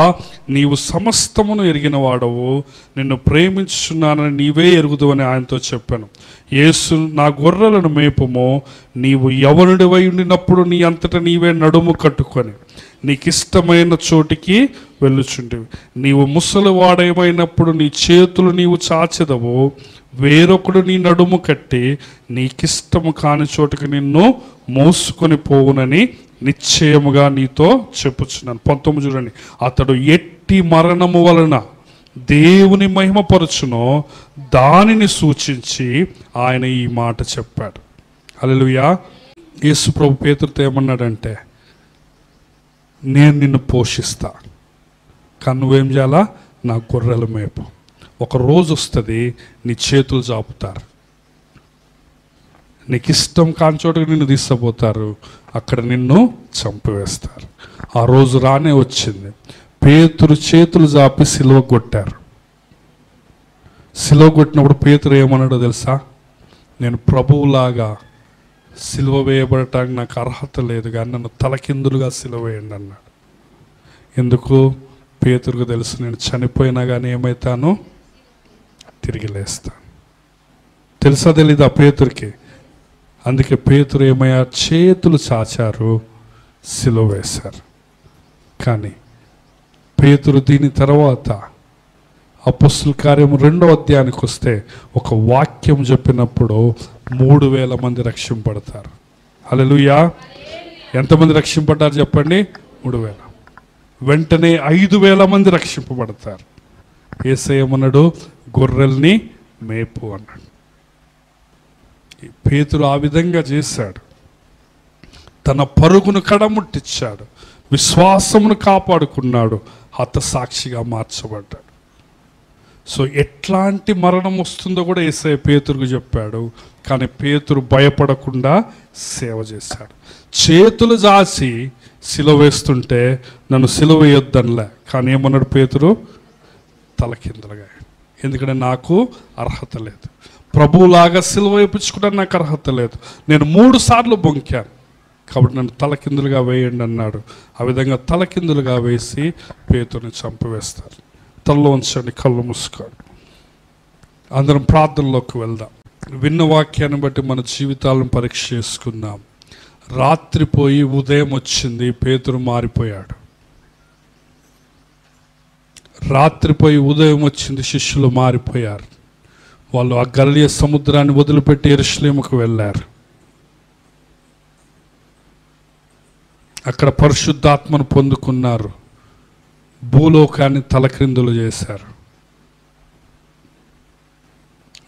నీవు సమస్తమును ఎరిగిన వాడవు, నిన్ను ప్రేమించున్నానని నీవే ఎరుగుదు అని ఆయనతో చెప్పాను. యేసు, నా గొర్రెలను మేపుము, నీవు యవనుడివై ఉండినప్పుడు నీ అంతటా నీవే నడుము కట్టుకొని నీకిష్టమైన చోటికి వెళ్ళుచుంటివి. నీవు ముసలివాడేమైనప్పుడు నీ చేతులు నీవు చాచెదవు, వేరొకడు నీ నడుము కట్టి నీకిష్టము కాని చోటుకి నిన్ను మోసుకొని పోవునని నిశ్చయముగా నీతో చెప్పుచున్నాను. 19 చూడండి. అతడు ఎట్టి మరణము వలన దేవుని మహిమపరచునో దానిని సూచించి ఆయన ఈ మాట చెప్పాడు. హల్లెలూయా. యేసు ప్రభు పేతురుతో ఏమన్నాడంటే, నేను నిన్ను పోషిస్తా, కానీ నువ్వేం చేయాలా, నా గొర్రెల మేపు. ఒక రోజు వస్తుంది, నీ చేతులు చాపుతారు, నీకు ఇష్టం కాని చోటుకు నిన్ను తీసుకుపోతారు, అక్కడ నిన్ను చంపివేస్తారు. ఆ రోజు రానే వచ్చింది. పేతురు చేతులు చాపి సిలువ కొట్టారు. సిలువ కొట్టినప్పుడు పేతురు ఏమన్నాడో తెలుసా, నేను ప్రభువులాగా సిలువ వేయబడటానికి నాకు అర్హత లేదు, కానీ నన్ను తలకిందులుగా సిలువ వేయండి అన్నాడు. ఎందుకు? పేతురుకు తెలుసు, నేను చనిపోయినా కానీ ఏమవుతాను, తిరిగి లేస్తాను. తెలుసా తెలీదా పేతురికి? అందుకే పేతురు ఏమయ్యా, చేతులు చాచారు, సిలువ వేశారు. కానీ పేతురు దీని తర్వాత అపొస్తలుల కార్యము 2వ అధ్యాయానికి వస్తే ఒక వాక్యం చెప్పినప్పుడు 3000 మంది రక్షింపడతారు. హల్లెలూయా. ఎంతమంది రక్షింపడ్డారు చెప్పండి? 3000. వెంటనే 5000 మంది రక్షింపబడతారు. యేసయ్య ఏమన్నాడు, గొర్రెల్ని మేపు అన్నాడు. పేతురు ఆ విధంగా చేశాడు. తన పరుగును కడముట్టించాడు, విశ్వాసమును కాపాడుకున్నాడు, హతసాక్షిగా మార్చబడ్డాడు. సో ఎట్లాంటి మరణం వస్తుందో కూడా యేసయ్య పేతురుకు చెప్పాడు. కానీ పేతురు భయపడకుండా సేవ చేశాడు. చేతులు జాచి సిలువ వేస్తుంటే నన్ను సిలువ వేయొద్దనిలే, కానీ ఏమన్నాడు పేతురు, తలకిందులుగా. ఎందుకంటే నాకు అర్హత లేదు, ప్రభువులాగా సిలువ వేయించుకోవడానికి నాకు అర్హత లేదు, నేను 3 సార్లు బొంకాను, కాబట్టి నన్ను తలకిందులుగా వేయండి అన్నాడు. ఆ విధంగా తలకిందులుగా వేసి పేతురుని చంపివేస్తారు. తలలో ఉంచండి, కళ్ళు మూసుకోండి. అందరం ప్రార్థనలోకి వెళ్దాం. విన్న వాక్యాన్ని బట్టి మన జీవితాలను పరీక్ష చేసుకుందాం. రాత్రిపోయి ఉదయం వచ్చింది, పేతురు మారిపోయాడు. రాత్రిపోయి ఉదయం వచ్చింది, శిష్యులు మారిపోయారు. వాళ్ళు ఆ గలిలయ సముద్రాన్ని వదిలిపెట్టి యెరూషలేముకు వెళ్ళారు. అక్కడ పరిశుద్ధాత్మను పొందుకున్నారు, భూలోకాన్ని తలక్రిందులు చేశారు.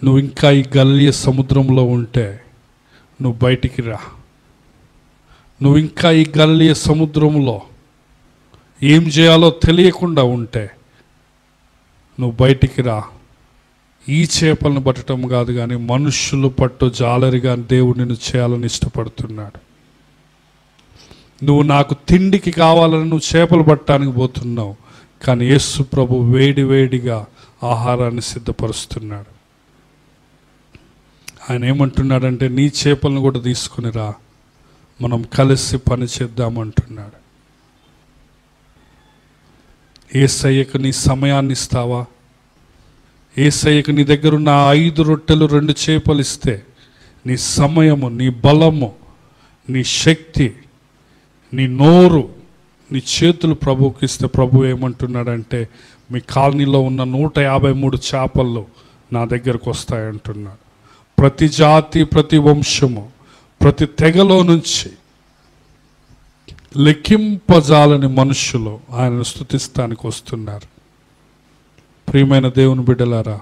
నువ్వు ఇంకా ఈ గలిలయ సముద్రంలో ఉంటే నువ్వు బయటికి రా. నువ్వు ఇంకా ఈ గలిలయ సముద్రంలో ఏం చేయాలో తెలియకుండా ఉంటే నువ్వు బయటికి రా. ఈ చేపలను పట్టడం కాదు, కానీ మనుషులు పట్టు జాలరిగా దేవుడు నిన్ను చేయాలని ఇష్టపడుతున్నాడు. నువ్వు నాకు తిండికి కావాలని నువ్వు చేపలు పట్టడానికి పోతున్నావు, కానీ యేసు ప్రభు వేడి వేడిగా ఆహారాన్ని సిద్ధపరుస్తున్నాడు. ఆయన ఏమంటున్నాడంటే, నీ చేపలను కూడా తీసుకుని రా, మనం కలిసి పని చేద్దామంటున్నాడు. యేసయ్యకు నీ సమయాన్ని ఇస్తావా? యేసయ్యకు నీ దగ్గర ఉన్న 5 రొట్టెలు 2 చేపలు ఇస్తే నీ సమయము, నీ బలము, నీ శక్తి, నీ నోరు, నీ చేతులు ప్రభువుకి ఇస్తే ప్రభు ఏమంటున్నాడంటే, మీ కాలనీలో ఉన్న 153 చేపలు నా దగ్గరకు వస్తాయంటున్నాడు. ప్రతి జాతి, ప్రతి వంశము, ప్రతి తెగలో నుంచి లెక్కింపజాలని మనుషులు ఆయనను స్తుతిస్తానికి వస్తున్నారు. ప్రియమైన దేవుని బిడ్డలారా,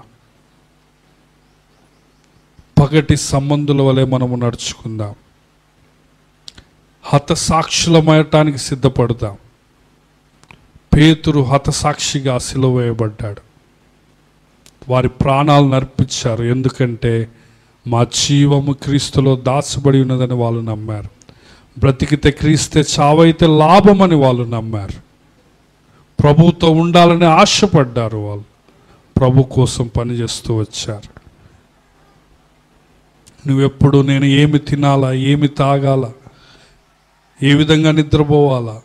పగటి సంబంధుల వలె మనము నడుచుకుందాం. హతసాక్షులమయటానికి సిద్ధపడదాం. పేతురు హతసాక్షిగా సిలువ వేయబడ్డాడు. వారి ప్రాణాలను అర్పించారు. ఎందుకంటే మా జీవము క్రీస్తులో దాచబడి ఉన్నదని వాళ్ళు నమ్మారు. బ్రతికితే క్రీస్తే, చావైతే లాభమని వాళ్ళు నమ్మారు. ప్రభువుతో ఉండాలని ఆశపడ్డారు. వాళ్ళు ప్రభు కోసం పనిచేస్తూ వచ్చారు. నువ్వెప్పుడు నేను ఏమి తినాలా, ఏమి తాగాలా, ఏ విధంగా నిద్రపోవాలా,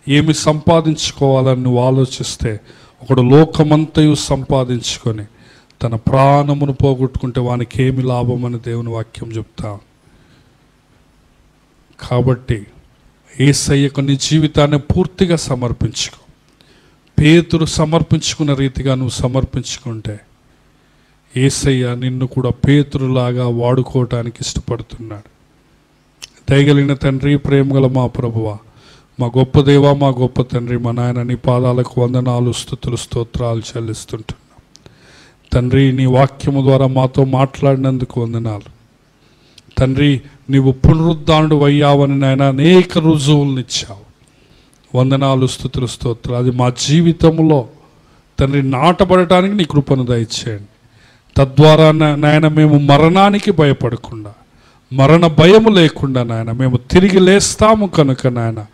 ఏమి సంపాదించుకోవాలని నువ్వు ఆలోచిస్తే, ఒకడు లోకమంతయు సంపాదించుకొని తన ప్రాణమును పోగొట్టుకుంటే వానికి ఏమి లాభం అని దేవుని వాక్యం చెప్తా. కాబట్టి యేసయ్యకు నీ జీవితాన్ని పూర్తిగా సమర్పించుకో. పేతురు సమర్పించుకున్న రీతిగా నువ్వు సమర్పించుకుంటే యేసయ్య నిన్ను కూడా పేతురులాగా వాడుకోవటానికి ఇష్టపడుతున్నాడు. దయగలిగిన తండ్రి, ప్రేమగల మా ప్రభువా, మా గొప్ప దేవా, మా గొప్ప తండ్రి, మా నాయన, నీ పాదాలకు వందనాలు, స్తుతులు, స్తోత్రాలు చెల్లిస్తుంటున్నాం. తండ్రి, నీ వాక్యము ద్వారా మాతో మాట్లాడినందుకు వందనాలు. తండ్రి, నీవు పునరుద్ధానుడు అయ్యావని నాయన అనేక రుజువులను ఇచ్చావు. వందనాలు, స్తుతులు, స్తోత్రాలు. అది మా జీవితంలో తండ్రి నాటబడటానికి నీ కృపను దయచేయండి. తద్వారా నాయన మేము మరణానికి భయపడకుండా, మరణ భయము లేకుండా నాయన మేము తిరిగి లేస్తాము కనుక నాయన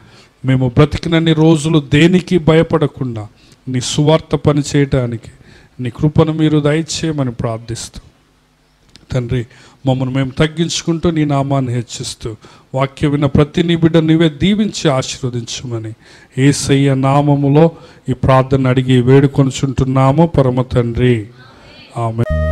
మేము బ్రతికినన్ని రోజులు దేనికి భయపడకుండా నీ సువార్త పని చేయటానికి నీ కృపను మీరు దయచేయమని ప్రార్థిస్తూ తండ్రి, మమ్మల్ని మేము తగ్గించుకుంటూ నీ నామాన్ని హెచ్చిస్తూ వాక్యం విన్న ప్రతి నీ బిడ్డ నీవే దీవించి ఆశీర్వదించమని యేసయ్య నామములో ఈ ప్రార్థన అడిగి వేడుకొనుచుంటున్నాము పరమ తండ్రి. ఆమేన్.